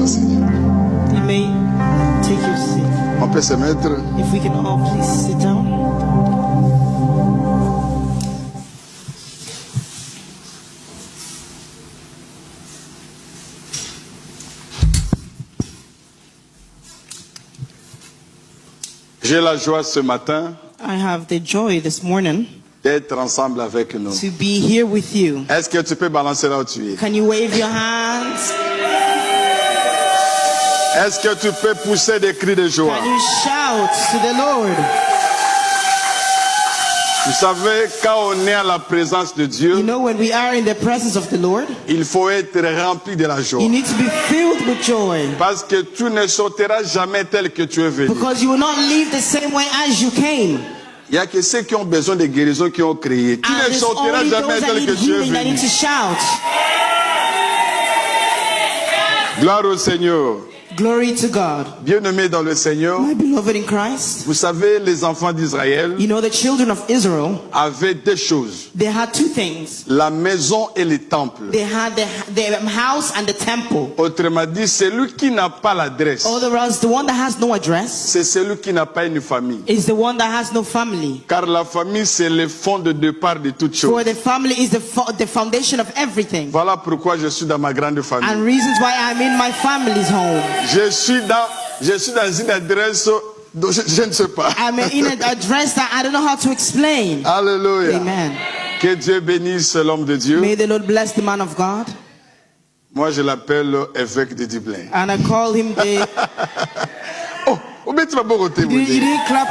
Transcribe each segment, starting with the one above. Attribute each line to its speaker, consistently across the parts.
Speaker 1: assis.
Speaker 2: You may take your seat.
Speaker 1: On peut se mettre.
Speaker 2: If we can all please sit down.
Speaker 1: J'ai la joie ce matin
Speaker 2: I have the joy this morning
Speaker 1: d'être ensemble avec nous.
Speaker 2: to be here with you.
Speaker 1: Est-ce que tu peux balancer là où tu es?
Speaker 2: Can you wave your hands?
Speaker 1: Est-ce que tu peux pousser des cris de joie?
Speaker 2: Can you shout to the Lord?
Speaker 1: Vous savez, quand on est à la présence de
Speaker 2: You
Speaker 1: Dieu,
Speaker 2: know, when we are in the presence of the Lord,
Speaker 1: il faut être rempli de la joie.
Speaker 2: you need to be filled with joy.
Speaker 1: Parce que tu ne sortiras jamais tel que tu es venu.
Speaker 2: Because you will not leave the same way as you came.
Speaker 1: Il n'y a que ceux qui ont besoin de guérison qui ont crié. Tu
Speaker 2: And
Speaker 1: ne
Speaker 2: there's
Speaker 1: sortiras
Speaker 2: only
Speaker 1: jamais
Speaker 2: those that
Speaker 1: tel que
Speaker 2: need
Speaker 1: tu es
Speaker 2: healing that
Speaker 1: venu.
Speaker 2: need to shout.
Speaker 1: Gloire au Seigneur.
Speaker 2: Glory to God.
Speaker 1: Bien-aimés dans le Seigneur,
Speaker 2: My beloved in Christ,
Speaker 1: vous savez, les enfants d'Israël
Speaker 2: you know the children of Israel,
Speaker 1: avaient deux choses.
Speaker 2: they had two things.
Speaker 1: La maison et le temple.
Speaker 2: They had the house and the temple.
Speaker 1: Autrement dit, celui qui n'a pas l'adresse,
Speaker 2: Otherwise, the one that has no address
Speaker 1: c'est celui qui n'a pas une famille.
Speaker 2: is the one that has no family.
Speaker 1: Car la famille, c'est le fond de départ de toutes
Speaker 2: For
Speaker 1: choses.
Speaker 2: the family is the foundation of everything.
Speaker 1: Voilà pourquoi je suis dans ma grande famille.
Speaker 2: And reasons why I'm in my family's home.
Speaker 1: Je suis dans une adresse dont je ne sais pas.
Speaker 2: I'm in an address that I don't know how to explain.
Speaker 1: Alléluia.
Speaker 2: Amen.
Speaker 1: Que Dieu bénisse l'homme de Dieu.
Speaker 2: May the Lord bless the man of God.
Speaker 1: Moi, je l'appelle évêque de Dublin.
Speaker 2: And I call him the...
Speaker 1: Oh, mais tu vas beau côté,
Speaker 2: You didn't clap.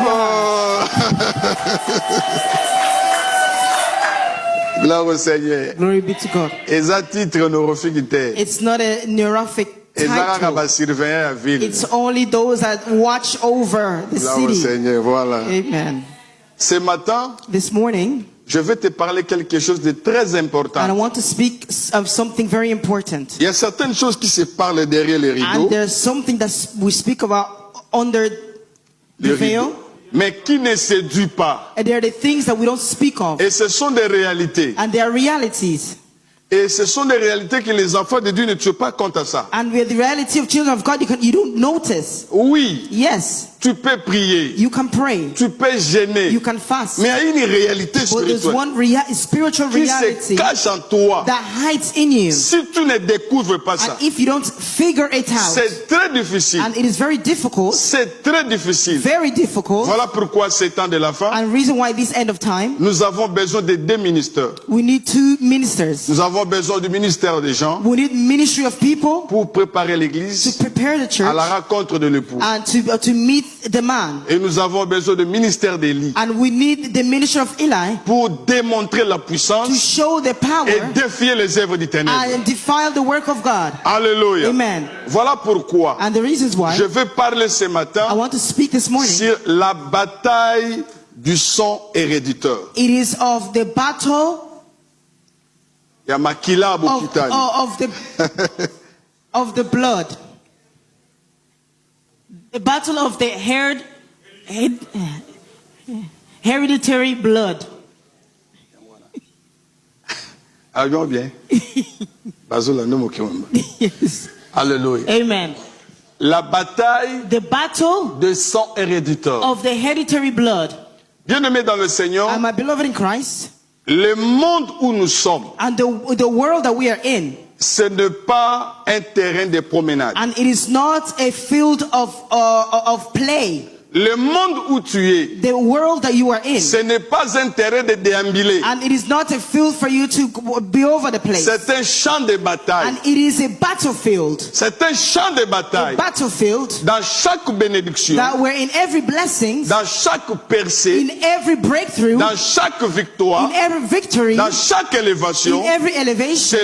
Speaker 1: Gloire au Seigneur.
Speaker 2: Glory be to God.
Speaker 1: Et ça titre honorifique.
Speaker 2: It's not a honorific
Speaker 1: Et ça
Speaker 2: title.
Speaker 1: va surveiller la ville.
Speaker 2: It's only those that watch over the
Speaker 1: Gloire au
Speaker 2: city.
Speaker 1: Seigneur, voilà.
Speaker 2: Amen.
Speaker 1: Ce matin,
Speaker 2: This morning,
Speaker 1: je vais te parler quelque chose de très
Speaker 2: and I
Speaker 1: important.
Speaker 2: want to speak of something very important.
Speaker 1: Il y a certaines choses qui se parlent derrière les rideaux.
Speaker 2: And there's something that we speak about under the
Speaker 1: Les
Speaker 2: veil.
Speaker 1: rideaux, mais qui ne séduit pas.
Speaker 2: And there are the things that we don't speak of.
Speaker 1: Et ce sont des réalités.
Speaker 2: And they are realities.
Speaker 1: Et ce sont des réalités que les enfants de Dieu ne tuent pas compte à ça.
Speaker 2: And with the reality of children of God, you don't notice.
Speaker 1: Oui,
Speaker 2: Yes,
Speaker 1: tu peux prier,
Speaker 2: you can pray.
Speaker 1: tu peux gêner,
Speaker 2: You can fast.
Speaker 1: mais il y a une réalité
Speaker 2: But there's
Speaker 1: spirituelle
Speaker 2: one spiritual
Speaker 1: qui se
Speaker 2: reality
Speaker 1: cache en toi.
Speaker 2: that hides in you.
Speaker 1: Si tu ne découvres pas ça,
Speaker 2: And if you don't figure it out,
Speaker 1: c'est très difficile.
Speaker 2: and it is very difficult,
Speaker 1: C'est très difficile.
Speaker 2: very difficult,
Speaker 1: Voilà pourquoi ces temps de la fin,
Speaker 2: and reason why this end of time,
Speaker 1: nous avons besoin de deux ministères.
Speaker 2: we need two ministers.
Speaker 1: Nous avons besoin du ministère des gens
Speaker 2: We need ministry of people
Speaker 1: pour préparer
Speaker 2: to
Speaker 1: l'église
Speaker 2: prepare the
Speaker 1: à
Speaker 2: church
Speaker 1: la rencontre de l'époux.
Speaker 2: and to meet the man.
Speaker 1: Et nous avons besoin du ministère d'Élie
Speaker 2: And we need the ministry of Eli
Speaker 1: pour démontrer la
Speaker 2: to
Speaker 1: puissance
Speaker 2: show the power
Speaker 1: et défier les œuvres du ténèbre.
Speaker 2: and defile the work of God.
Speaker 1: Alléluia.
Speaker 2: Amen.
Speaker 1: Voilà pourquoi
Speaker 2: And the reasons why
Speaker 1: je vais parler ce
Speaker 2: I
Speaker 1: matin
Speaker 2: want to speak this morning,
Speaker 1: sur la bataille du sang héréditaire.
Speaker 2: it is of the battle
Speaker 1: Il y a Makila Abokitani.
Speaker 2: of the blood. The battle of the hereditary blood.
Speaker 1: Allons bien. Bazola, no mo kiwamba.
Speaker 2: Yes.
Speaker 1: Alléluia.
Speaker 2: Amen.
Speaker 1: La bataille
Speaker 2: The battle
Speaker 1: de sang héréditaire.
Speaker 2: of the hereditary blood.
Speaker 1: Bien-aimés dans le Seigneur,
Speaker 2: And my beloved in Christ,
Speaker 1: le monde où nous sommes,
Speaker 2: and the world that we are in,
Speaker 1: ce n'est pas un terrain de promenade.
Speaker 2: and it is not a field of play.
Speaker 1: Le monde où tu es,
Speaker 2: The world that you are in,
Speaker 1: ce n'est pas un terrain de déambuler.
Speaker 2: and it is not a field for you to be over the place.
Speaker 1: C'est un champ de bataille.
Speaker 2: And it is a battlefield.
Speaker 1: C'est un champ de
Speaker 2: A
Speaker 1: bataille.
Speaker 2: battlefield
Speaker 1: Dans chaque bénédiction,
Speaker 2: that where in every blessing,
Speaker 1: dans chaque percée,
Speaker 2: in every breakthrough,
Speaker 1: dans chaque victoire,
Speaker 2: in every victory,
Speaker 1: dans chaque élévation,
Speaker 2: in every elevation,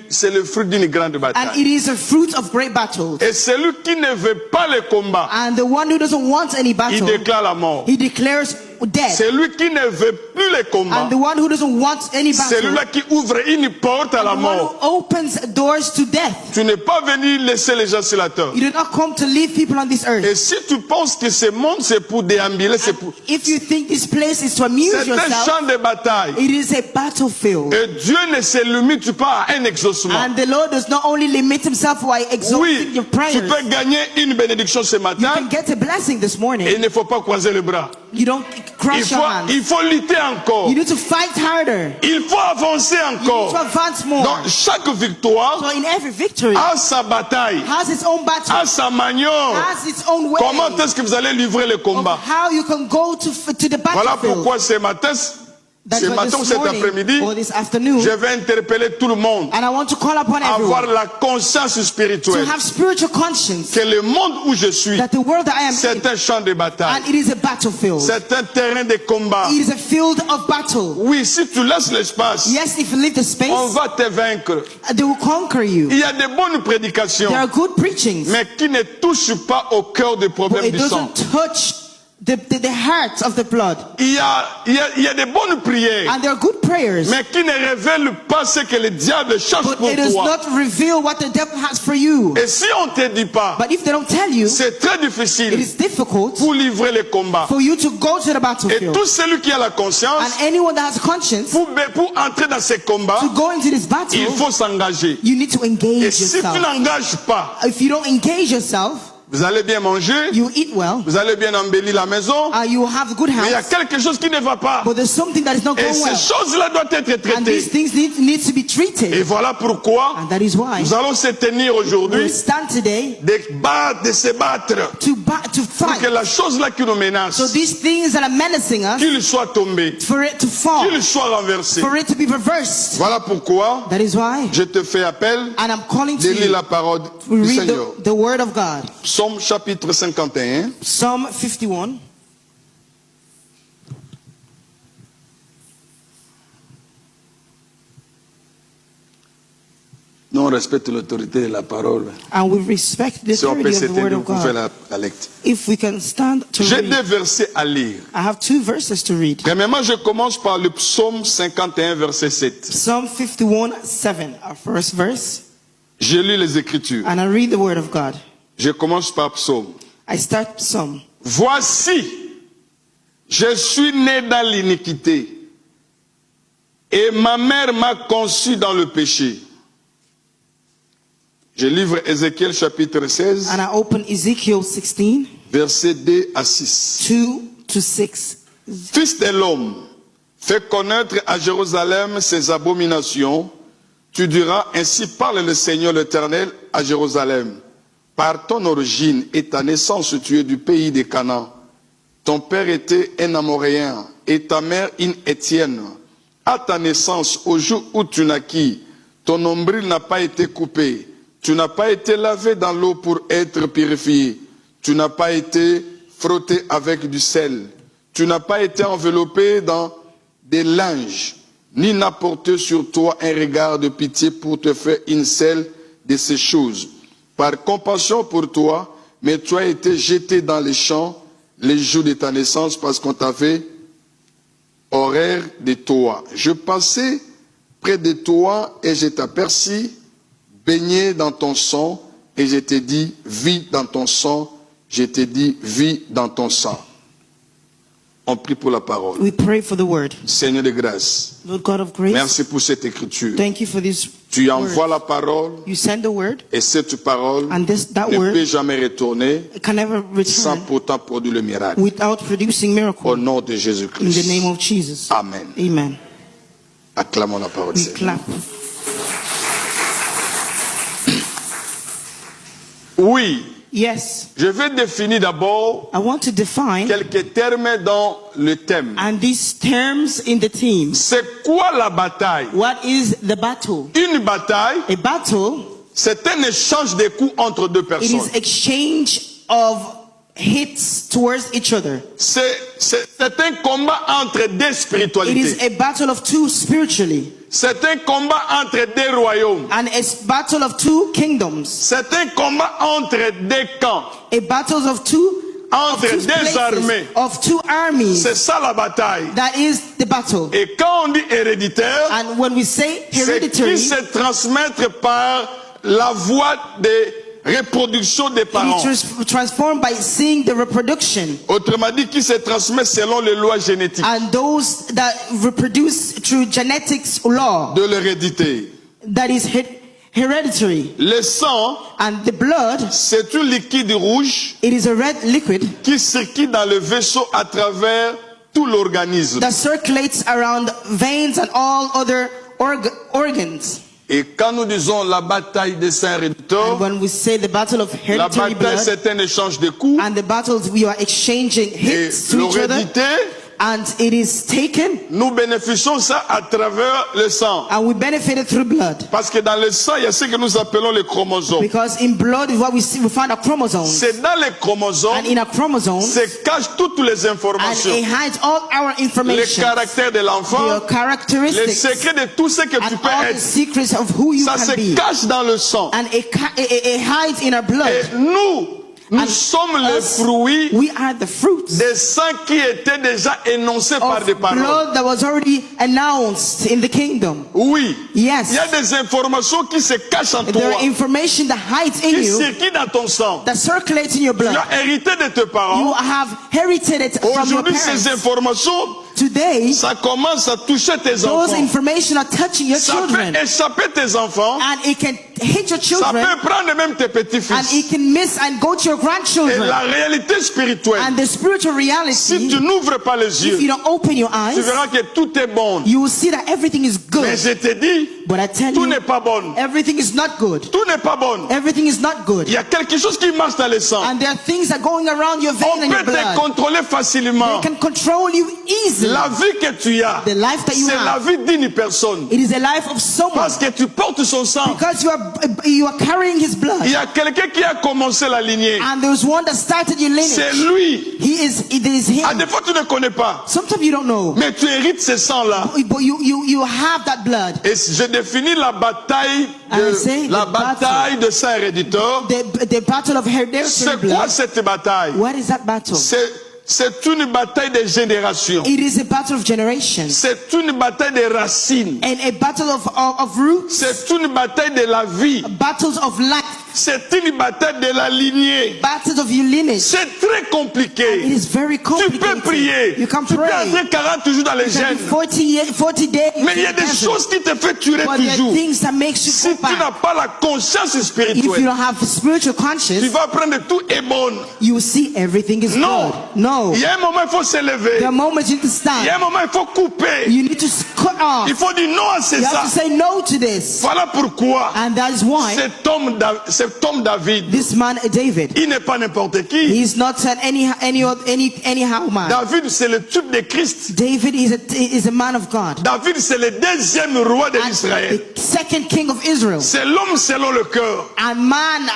Speaker 1: c'est le fruit d'une grande
Speaker 2: and
Speaker 1: bataille.
Speaker 2: it is a fruit of great battles.
Speaker 1: Et celui qui ne veut pas le combat,
Speaker 2: And the one who doesn't want any
Speaker 1: il
Speaker 2: battle,
Speaker 1: déclare la mort.
Speaker 2: he declares dead.
Speaker 1: C'est lui qui ne veut plus les combats.
Speaker 2: And the one who doesn't want any
Speaker 1: C'est
Speaker 2: battle.
Speaker 1: lui-là qui ouvre une porte à la
Speaker 2: The one
Speaker 1: mort.
Speaker 2: who opens doors to death.
Speaker 1: Tu n'es pas venu laisser les gens sur la terre.
Speaker 2: You did not come to leave people on this earth.
Speaker 1: Et si tu penses que ce monde c'est pour déambuler, c'est pour...
Speaker 2: If you think this place is to amuse
Speaker 1: C'est un
Speaker 2: yourself,
Speaker 1: champ de bataille.
Speaker 2: it is a battlefield.
Speaker 1: Et Dieu ne se limite pas à un exaucement.
Speaker 2: And the Lord does not only limit himself by exalting
Speaker 1: Oui,
Speaker 2: your
Speaker 1: tu
Speaker 2: prayers.
Speaker 1: peux gagner une bénédiction ce
Speaker 2: You
Speaker 1: matin
Speaker 2: can get a blessing this morning.
Speaker 1: et il ne faut pas croiser les bras.
Speaker 2: You don't cross your hands.
Speaker 1: Il faut lutter encore.
Speaker 2: You need to fight harder.
Speaker 1: Il faut avancer
Speaker 2: You need to
Speaker 1: encore.
Speaker 2: advance more.
Speaker 1: Donc chaque victoire
Speaker 2: So in every victory
Speaker 1: a sa bataille,
Speaker 2: has its own battle,
Speaker 1: a sa manière.
Speaker 2: has its own way
Speaker 1: Comment est-ce que vous allez livrer le
Speaker 2: of
Speaker 1: combat?
Speaker 2: how you can go to the
Speaker 1: Voilà
Speaker 2: battlefield.
Speaker 1: pourquoi ce matin ou cet après-midi,
Speaker 2: or this afternoon,
Speaker 1: je vais interpeller tout le monde
Speaker 2: and I want to call upon
Speaker 1: à avoir
Speaker 2: everyone
Speaker 1: la conscience
Speaker 2: to
Speaker 1: spirituelle
Speaker 2: have spiritual conscience
Speaker 1: que le monde où je suis,
Speaker 2: that the world that I am
Speaker 1: c'est
Speaker 2: in,
Speaker 1: un champ de bataille,
Speaker 2: and it is a battlefield.
Speaker 1: c'est un terrain de combat.
Speaker 2: It is a field of battle.
Speaker 1: Oui, si tu laisses l'espace,
Speaker 2: Yes, if you leave the space,
Speaker 1: on va te vaincre.
Speaker 2: they will conquer you.
Speaker 1: Il y a de bonnes prédications,
Speaker 2: There are good preachings,
Speaker 1: mais qui ne touchent pas au cœur des
Speaker 2: but
Speaker 1: problèmes
Speaker 2: it
Speaker 1: du sang.
Speaker 2: doesn't touch the heart of the blood.
Speaker 1: Il y a de bonnes prières,
Speaker 2: And there are good prayers,
Speaker 1: mais qui ne révèlent pas ce que le diable cherche
Speaker 2: but
Speaker 1: pour
Speaker 2: it does
Speaker 1: toi.
Speaker 2: not reveal what the devil has for you.
Speaker 1: Et si on ne te dit pas,
Speaker 2: But if they don't tell you,
Speaker 1: c'est très
Speaker 2: it
Speaker 1: difficile
Speaker 2: is difficult
Speaker 1: pour livrer le combat.
Speaker 2: for you to go to the
Speaker 1: Et
Speaker 2: battlefield.
Speaker 1: tout celui qui a la conscience,
Speaker 2: And anyone that has conscience,
Speaker 1: pour entrer dans ces combats,
Speaker 2: to go into this
Speaker 1: il
Speaker 2: battle,
Speaker 1: faut s'engager.
Speaker 2: you need to
Speaker 1: Et
Speaker 2: engage
Speaker 1: si tu
Speaker 2: yourself.
Speaker 1: n'engages pas,
Speaker 2: If you don't engage yourself,
Speaker 1: vous allez bien manger,
Speaker 2: you eat well,
Speaker 1: vous allez bien embellir la maison,
Speaker 2: you have good
Speaker 1: mais il y a
Speaker 2: health,
Speaker 1: quelque chose qui ne va pas.
Speaker 2: but there's something that is not
Speaker 1: Et
Speaker 2: going
Speaker 1: ces
Speaker 2: well.
Speaker 1: choses-là doivent être
Speaker 2: And these
Speaker 1: traitées.
Speaker 2: things need to be
Speaker 1: Et
Speaker 2: treated.
Speaker 1: voilà pourquoi
Speaker 2: And that is why
Speaker 1: nous allons se tenir
Speaker 2: we
Speaker 1: aujourd'hui
Speaker 2: stand today
Speaker 1: de se battre
Speaker 2: to
Speaker 1: pour que
Speaker 2: fight.
Speaker 1: la chose-là qui nous
Speaker 2: So
Speaker 1: menace,
Speaker 2: these things that are menacing us,
Speaker 1: qu'il soit tombé,
Speaker 2: for it to fall,
Speaker 1: qu'il soit renversé.
Speaker 2: for it to be reversed.
Speaker 1: Voilà pourquoi
Speaker 2: That is why.
Speaker 1: je te fais appel
Speaker 2: And I'm calling
Speaker 1: de
Speaker 2: to
Speaker 1: lire
Speaker 2: you
Speaker 1: la parole
Speaker 2: to
Speaker 1: du
Speaker 2: read
Speaker 1: Seigneur.
Speaker 2: the word of God.
Speaker 1: Psaume chapitre 51.
Speaker 2: Psalm 51.
Speaker 1: Nous on respecte l'autorité de la parole.
Speaker 2: And we respect the
Speaker 1: Si on peut
Speaker 2: authority of the word
Speaker 1: s'éteindre
Speaker 2: of
Speaker 1: pour faire
Speaker 2: God.
Speaker 1: la lecture.
Speaker 2: If we can stand to
Speaker 1: J'ai
Speaker 2: read.
Speaker 1: deux versets à lire.
Speaker 2: I have two verses to read.
Speaker 1: Premièrement, je commence par le psaume 51, verset 7.
Speaker 2: Psalm 51, 7, our first verse.
Speaker 1: Je lis les Écritures.
Speaker 2: And I read the word of God.
Speaker 1: Je commence par psaume.
Speaker 2: I start Psalm.
Speaker 1: Voici, je suis né dans l'iniquité, et ma mère m'a conçu dans le péché. Je livre Ézéchiel chapitre 16,
Speaker 2: And I open Ezekiel 16,
Speaker 1: versets 2 à 6.
Speaker 2: 2 to 6.
Speaker 1: Fils de l'homme, fais connaître à Jérusalem ses abominations. Tu diras, ainsi parle le Seigneur l'Éternel à Jérusalem. Par ton origine et ta naissance, tu es du pays de Canaan. Ton père était un Amoréen et ta mère une Étienne. À ta naissance, au jour où tu naquis, ton nombril n'a pas été coupé. Tu n'as pas été lavé dans l'eau pour être purifié. Tu n'as pas été frotté avec du sel. Tu n'as pas été enveloppé dans des linges, ni n'a porté sur toi un regard de pitié pour te faire une selle de ces choses. Par compassion pour toi, mais tu as été jeté dans les champs les jours de ta naissance parce qu'on t'avait horreur de toi. Je passais près de toi et je t'aperçus baigné dans ton sang et je t'ai dit, vis dans ton sang. Je t'ai dit, vis dans ton sang. On prie pour la parole.
Speaker 2: We pray for the word.
Speaker 1: Seigneur de grâce,
Speaker 2: Lord God of grace,
Speaker 1: merci pour cette écriture.
Speaker 2: thank you for this
Speaker 1: Tu
Speaker 2: word.
Speaker 1: envoies la parole
Speaker 2: You send the word,
Speaker 1: et cette parole
Speaker 2: and that
Speaker 1: ne
Speaker 2: word
Speaker 1: peut jamais retourner
Speaker 2: can never
Speaker 1: sans
Speaker 2: return
Speaker 1: pourtant produire le miracle.
Speaker 2: without producing
Speaker 1: Au
Speaker 2: miracle.
Speaker 1: nom de
Speaker 2: In the
Speaker 1: Jésus-Christ.
Speaker 2: name of Jesus.
Speaker 1: Amen.
Speaker 2: Amen.
Speaker 1: Acclamons la parole.
Speaker 2: We
Speaker 1: Seigneur.
Speaker 2: clap.
Speaker 1: Oui,
Speaker 2: Yes,
Speaker 1: je vais définir d'abord
Speaker 2: I want to define
Speaker 1: quelques termes dans le thème.
Speaker 2: and these terms in the theme.
Speaker 1: C'est quoi la bataille?
Speaker 2: What is the battle?
Speaker 1: Une bataille,
Speaker 2: A battle,
Speaker 1: c'est un échange de coups entre deux
Speaker 2: it
Speaker 1: personnes.
Speaker 2: is exchange of hits towards each other.
Speaker 1: C'est un combat entre deux
Speaker 2: It is
Speaker 1: spiritualités.
Speaker 2: a battle of two spiritually,
Speaker 1: C'est un combat entre deux royaumes.
Speaker 2: and a battle of two kingdoms,
Speaker 1: C'est un combat entre deux camps.
Speaker 2: a battle of two
Speaker 1: entre
Speaker 2: two
Speaker 1: deux
Speaker 2: places,
Speaker 1: armées.
Speaker 2: of two armies.
Speaker 1: C'est ça la bataille.
Speaker 2: That is the battle.
Speaker 1: Et quand on dit héréditaire,
Speaker 2: And when we say
Speaker 1: c'est
Speaker 2: hereditary,
Speaker 1: qui se transmettre par la voie de reproduction des parents.
Speaker 2: it is transformed by seeing the reproduction.
Speaker 1: Autrement dit, qui se transmet selon les lois génétiques
Speaker 2: And those that reproduce through genetics law,
Speaker 1: de l'hérédité.
Speaker 2: that is hereditary.
Speaker 1: Le sang,
Speaker 2: And the blood,
Speaker 1: c'est un liquide rouge
Speaker 2: it is a red liquid
Speaker 1: qui circule dans le vaisseau à travers tout l'organisme.
Speaker 2: that circulates around veins and all other organs.
Speaker 1: Et quand nous disons la bataille des saints
Speaker 2: And
Speaker 1: rédempteurs,
Speaker 2: when we say the battle of
Speaker 1: la
Speaker 2: hereditary
Speaker 1: bataille
Speaker 2: blood,
Speaker 1: c'est un échange de coups
Speaker 2: and the battles we are exchanging
Speaker 1: et
Speaker 2: hits to each other,
Speaker 1: l'hérédité,
Speaker 2: and it is taken,
Speaker 1: nous bénéficions ça à travers le sang.
Speaker 2: and we benefit it through blood.
Speaker 1: Parce que dans le sang, il y a ce que nous appelons les chromosomes.
Speaker 2: Because in blood is what we see, we find our chromosomes.
Speaker 1: C'est dans les chromosomes
Speaker 2: And in our chromosomes,
Speaker 1: se cachent toutes les
Speaker 2: and
Speaker 1: informations.
Speaker 2: it hides all our
Speaker 1: Les
Speaker 2: information,
Speaker 1: caractères de l'enfant,
Speaker 2: your
Speaker 1: les
Speaker 2: characteristics,
Speaker 1: secrets de tout ce que tu
Speaker 2: and
Speaker 1: peux
Speaker 2: all the
Speaker 1: être.
Speaker 2: secrets of who you
Speaker 1: Ça
Speaker 2: can
Speaker 1: se
Speaker 2: be.
Speaker 1: cache dans le sang.
Speaker 2: And it hides in our blood.
Speaker 1: Et nous
Speaker 2: And
Speaker 1: sommes les
Speaker 2: us,
Speaker 1: fruits
Speaker 2: we are the fruits
Speaker 1: des sangs qui étaient déjà énoncés par
Speaker 2: of
Speaker 1: des paroles.
Speaker 2: blood that was already announced in the kingdom.
Speaker 1: Oui.
Speaker 2: Yes.
Speaker 1: Il y a des informations qui se cachent en
Speaker 2: There
Speaker 1: toi,
Speaker 2: are information that hides in
Speaker 1: qui
Speaker 2: you,
Speaker 1: circulent dans ton sang.
Speaker 2: that circulates in your
Speaker 1: Tu
Speaker 2: blood.
Speaker 1: as hérité de tes
Speaker 2: You
Speaker 1: parents.
Speaker 2: have inherited it from your
Speaker 1: Aujourd'hui, ces
Speaker 2: parents.
Speaker 1: informations,
Speaker 2: Today,
Speaker 1: ça commence à toucher tes
Speaker 2: those
Speaker 1: enfants.
Speaker 2: information are touching your
Speaker 1: Ça
Speaker 2: children.
Speaker 1: peut échapper tes enfants.
Speaker 2: And it can hit your
Speaker 1: Ça
Speaker 2: children,
Speaker 1: peut prendre même tes
Speaker 2: and
Speaker 1: petits-fils.
Speaker 2: it can miss and go to your
Speaker 1: Et
Speaker 2: grandchildren.
Speaker 1: la réalité spirituelle,
Speaker 2: And the spiritual
Speaker 1: si
Speaker 2: reality,
Speaker 1: tu n'ouvres pas les
Speaker 2: if you
Speaker 1: yeux,
Speaker 2: don't open your
Speaker 1: tu
Speaker 2: eyes,
Speaker 1: verras que tout est bon.
Speaker 2: you will see that everything is
Speaker 1: Mais
Speaker 2: good.
Speaker 1: je te dis,
Speaker 2: But I tell
Speaker 1: tout
Speaker 2: you,
Speaker 1: n'est pas bon.
Speaker 2: everything is not good.
Speaker 1: Tout n'est pas bon.
Speaker 2: Everything is not good.
Speaker 1: Il y a quelque chose qui marche dans le sang.
Speaker 2: And there are things that are going around your vein
Speaker 1: On
Speaker 2: and your
Speaker 1: peut te
Speaker 2: blood.
Speaker 1: contrôler
Speaker 2: They
Speaker 1: facilement.
Speaker 2: can control you easily.
Speaker 1: La vie que tu as,
Speaker 2: The life that you
Speaker 1: c'est la
Speaker 2: have,
Speaker 1: vie d'une personne.
Speaker 2: it is a life of someone.
Speaker 1: Parce que tu portes son sang.
Speaker 2: Because you are carrying his blood.
Speaker 1: Il y a quelqu'un qui a commencé la lignée.
Speaker 2: And there's one that started your
Speaker 1: C'est
Speaker 2: lineage.
Speaker 1: lui.
Speaker 2: It is him.
Speaker 1: À des fois, tu ne connais pas.
Speaker 2: Sometimes you don't know.
Speaker 1: Mais tu hérites ce sang-là.
Speaker 2: But you have that blood.
Speaker 1: Et je définis la bataille
Speaker 2: I say
Speaker 1: la
Speaker 2: the
Speaker 1: bataille de saint rédempteur.
Speaker 2: The battle of hereditary
Speaker 1: C'est quoi
Speaker 2: blood.
Speaker 1: cette bataille?
Speaker 2: What is that battle?
Speaker 1: C'est une bataille de génération.
Speaker 2: It is a battle of generations.
Speaker 1: C'est une bataille de racines.
Speaker 2: And a battle of roots.
Speaker 1: C'est une bataille de la vie.
Speaker 2: Battles of life.
Speaker 1: C'est une bataille de la lignée.
Speaker 2: Battles of your lineage.
Speaker 1: C'est très compliqué.
Speaker 2: It is very
Speaker 1: Tu
Speaker 2: complicated.
Speaker 1: peux prier.
Speaker 2: You can
Speaker 1: Tu peux
Speaker 2: pray.
Speaker 1: entrer 40 jours dans les
Speaker 2: You can
Speaker 1: gènes.
Speaker 2: be 40 days.
Speaker 1: Mais il y a
Speaker 2: in
Speaker 1: des
Speaker 2: desert.
Speaker 1: choses qui te font tuer
Speaker 2: But there are
Speaker 1: toujours.
Speaker 2: things that makes you
Speaker 1: Si
Speaker 2: go
Speaker 1: tu n'as
Speaker 2: back.
Speaker 1: pas la conscience
Speaker 2: If you
Speaker 1: spirituelle,
Speaker 2: don't have spiritual
Speaker 1: tu
Speaker 2: conscience,
Speaker 1: vas prendre tout est bon.
Speaker 2: you will see everything is
Speaker 1: Non.
Speaker 2: good. No.
Speaker 1: Il y a un moment, il faut se lever.
Speaker 2: The moment you need to
Speaker 1: Il y a un
Speaker 2: stand,
Speaker 1: moment, il faut couper.
Speaker 2: you need to cut off.
Speaker 1: Il faut dire non à c'est
Speaker 2: You
Speaker 1: ça.
Speaker 2: have to say no to this.
Speaker 1: Voilà pourquoi
Speaker 2: And that is why
Speaker 1: cet homme David,
Speaker 2: this man David,
Speaker 1: il n'est pas n'importe qui.
Speaker 2: he is not an anyhow man.
Speaker 1: David, c'est le type de Christ.
Speaker 2: David is a man of God.
Speaker 1: David, c'est le deuxième roi de
Speaker 2: And
Speaker 1: l'Israël.
Speaker 2: the second king of Israel.
Speaker 1: C'est l'homme selon le cœur.
Speaker 2: And man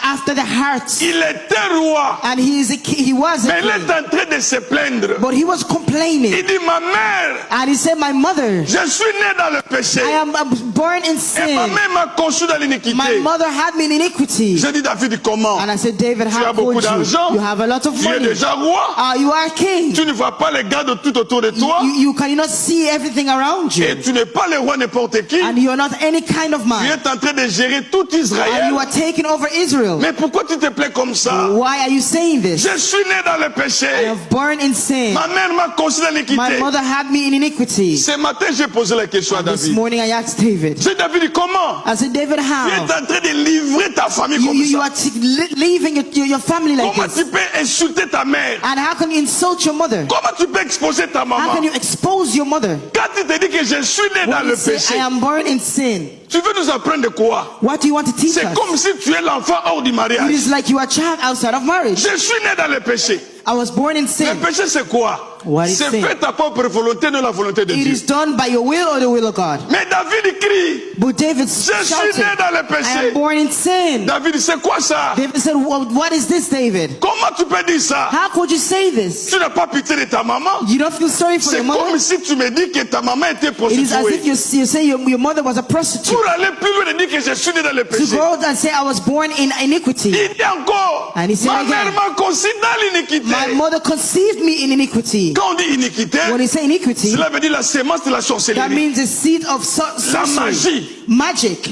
Speaker 2: after the heart.
Speaker 1: Il était roi,
Speaker 2: And he was
Speaker 1: mais
Speaker 2: a
Speaker 1: il est
Speaker 2: king.
Speaker 1: en train de se plaindre.
Speaker 2: But he was complaining.
Speaker 1: Il dit, ma mère,
Speaker 2: And he said, my mother,
Speaker 1: je suis né dans le péché.
Speaker 2: I am born in
Speaker 1: Et ma
Speaker 2: sin.
Speaker 1: mère m'a conçu dans
Speaker 2: My
Speaker 1: l'iniquité.
Speaker 2: mother had me in iniquity.
Speaker 1: J'ai dit, David, comment?
Speaker 2: And I said, David,
Speaker 1: Tu as
Speaker 2: how
Speaker 1: beaucoup
Speaker 2: could you?
Speaker 1: d'argent.
Speaker 2: You have a lot of
Speaker 1: Tu es
Speaker 2: money.
Speaker 1: déjà roi.
Speaker 2: You are king.
Speaker 1: Tu ne vois pas les gars de tout autour de toi.
Speaker 2: You cannot see everything around you.
Speaker 1: Et tu n'es pas le roi n'importe qui.
Speaker 2: And you are not any kind of
Speaker 1: Tu
Speaker 2: man.
Speaker 1: es en train de gérer tout
Speaker 2: And
Speaker 1: Israël.
Speaker 2: you are taking over Israel.
Speaker 1: Mais pourquoi tu te plais comme ça?
Speaker 2: Why are you saying this?
Speaker 1: Je suis né dans le
Speaker 2: I
Speaker 1: péché.
Speaker 2: am born in sin.
Speaker 1: Ma mère m'a conçu dans
Speaker 2: My
Speaker 1: l'iniquité.
Speaker 2: mother had me in iniquity.
Speaker 1: Ce matin, j'ai posé la question à
Speaker 2: This
Speaker 1: David.
Speaker 2: morning I asked David.
Speaker 1: J'ai dit, David, comment?
Speaker 2: I said, David,
Speaker 1: Tu es
Speaker 2: how?
Speaker 1: en train de livrer ta famille comme
Speaker 2: You
Speaker 1: ça.
Speaker 2: are leaving your family like
Speaker 1: Comment
Speaker 2: this.
Speaker 1: tu peux insulter ta mère?
Speaker 2: And how can you insult your mother?
Speaker 1: Comment tu peux exposer ta
Speaker 2: How
Speaker 1: maman?
Speaker 2: can you expose your mother?
Speaker 1: Quand tu te dis que je suis né dans
Speaker 2: When
Speaker 1: le
Speaker 2: you say,
Speaker 1: péché,
Speaker 2: I am born in sin.
Speaker 1: tu veux nous apprendre quoi?
Speaker 2: What do you want to teach
Speaker 1: C'est
Speaker 2: us?
Speaker 1: comme si tu es l'enfant hors du
Speaker 2: It
Speaker 1: mariage.
Speaker 2: is like you are a child outside of marriage.
Speaker 1: Je suis né dans le péché.
Speaker 2: I was born in
Speaker 1: Le
Speaker 2: sin.
Speaker 1: péché, c'est quoi?
Speaker 2: What is
Speaker 1: C'est
Speaker 2: sin?
Speaker 1: fait ta propre volonté, non la volonté de
Speaker 2: It
Speaker 1: Dieu.
Speaker 2: is done by your will or the will of God.
Speaker 1: Mais David crie,
Speaker 2: But David
Speaker 1: je suis
Speaker 2: shouted,
Speaker 1: né dans le
Speaker 2: I
Speaker 1: péché.
Speaker 2: am born in sin.
Speaker 1: David dit, c'est quoi ça?
Speaker 2: David said, well, what is this, David?
Speaker 1: Comment tu peux dire ça?
Speaker 2: How could you say this?
Speaker 1: Tu n'as pas pitié de ta maman?
Speaker 2: You don't feel sorry for
Speaker 1: C'est
Speaker 2: your mother?
Speaker 1: comme si tu me dis que ta maman était
Speaker 2: It is as if
Speaker 1: prostituée.
Speaker 2: you say your mother was a prostitute.
Speaker 1: Pour aller plus loin de dire que je suis né dans le
Speaker 2: To
Speaker 1: péché.
Speaker 2: go out and say I was born in iniquity.
Speaker 1: Il dit encore,
Speaker 2: And he said
Speaker 1: ma
Speaker 2: again,
Speaker 1: mère m'a conçu dans l'iniquité.
Speaker 2: My mother conceived me in iniquity.
Speaker 1: Quand on dit iniquité,
Speaker 2: When he say iniquity,
Speaker 1: cela veut dire la sémence de la
Speaker 2: that
Speaker 1: sorcellerie.
Speaker 2: means the seed of
Speaker 1: La
Speaker 2: sorcery,
Speaker 1: magie.
Speaker 2: magic.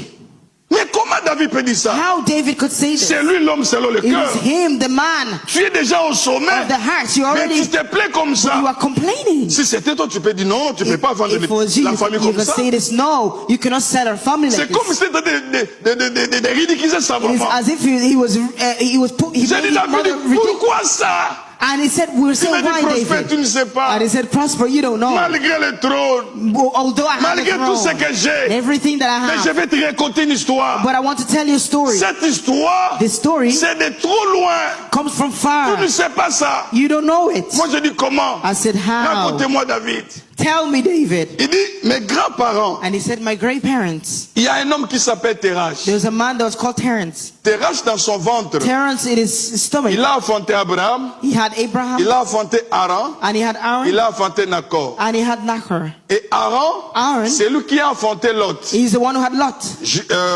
Speaker 1: Mais comment David peut dire ça?
Speaker 2: How David could say this?
Speaker 1: C'est lui l'homme selon le
Speaker 2: It
Speaker 1: cœur.
Speaker 2: is him, the man
Speaker 1: Tu es déjà au sommet,
Speaker 2: of the heart. You
Speaker 1: mais
Speaker 2: already,
Speaker 1: tu te plais comme
Speaker 2: you
Speaker 1: ça.
Speaker 2: are complaining.
Speaker 1: Si c'était toi, tu peux dire non, tu ne peux pas vendre
Speaker 2: If it was you,
Speaker 1: la
Speaker 2: you
Speaker 1: famille
Speaker 2: could
Speaker 1: comme ça.
Speaker 2: say this. No, you cannot sell our family like
Speaker 1: C'est comme
Speaker 2: this.
Speaker 1: si c'était de ridiculiser sa
Speaker 2: It is
Speaker 1: maman.
Speaker 2: as if he
Speaker 1: J'ai
Speaker 2: made
Speaker 1: dit
Speaker 2: his
Speaker 1: David,
Speaker 2: mother ridiculous.
Speaker 1: pourquoi ça?
Speaker 2: And he said, we're
Speaker 1: Il
Speaker 2: saying,
Speaker 1: m'a dit
Speaker 2: why,
Speaker 1: Prosper, tu
Speaker 2: David?
Speaker 1: ne sais pas.
Speaker 2: And he said, Prosper, you don't know.
Speaker 1: Malgré le trône,
Speaker 2: Although I have
Speaker 1: malgré
Speaker 2: the
Speaker 1: tout ce
Speaker 2: throne,
Speaker 1: que j'ai,
Speaker 2: everything that I
Speaker 1: mais je
Speaker 2: have,
Speaker 1: vais te raconter une histoire.
Speaker 2: but I want to tell you a story.
Speaker 1: Cette histoire,
Speaker 2: The story
Speaker 1: c'est de trop loin.
Speaker 2: comes from
Speaker 1: Tu
Speaker 2: far.
Speaker 1: ne sais pas ça.
Speaker 2: You don't know it.
Speaker 1: Moi, je dis comment?
Speaker 2: I said, how?
Speaker 1: Racontez-moi, David.
Speaker 2: Tell me, David.
Speaker 1: Il dit, mes grands-parents,
Speaker 2: And he said, my great parents.
Speaker 1: il y a un homme qui s'appelle Terach.
Speaker 2: There was a man that was called Terence.
Speaker 1: Terach, dans son ventre,
Speaker 2: Terence in his stomach.
Speaker 1: il a enfanté Abraham,
Speaker 2: He had Abraham,
Speaker 1: il a enfanté Aaron,
Speaker 2: and he had Aaron,
Speaker 1: il a enfanté Nacor.
Speaker 2: and he had Nachor.
Speaker 1: Et Aaron,
Speaker 2: Aaron,
Speaker 1: c'est lui qui a enfanté Lot,
Speaker 2: he's the one who had Lot.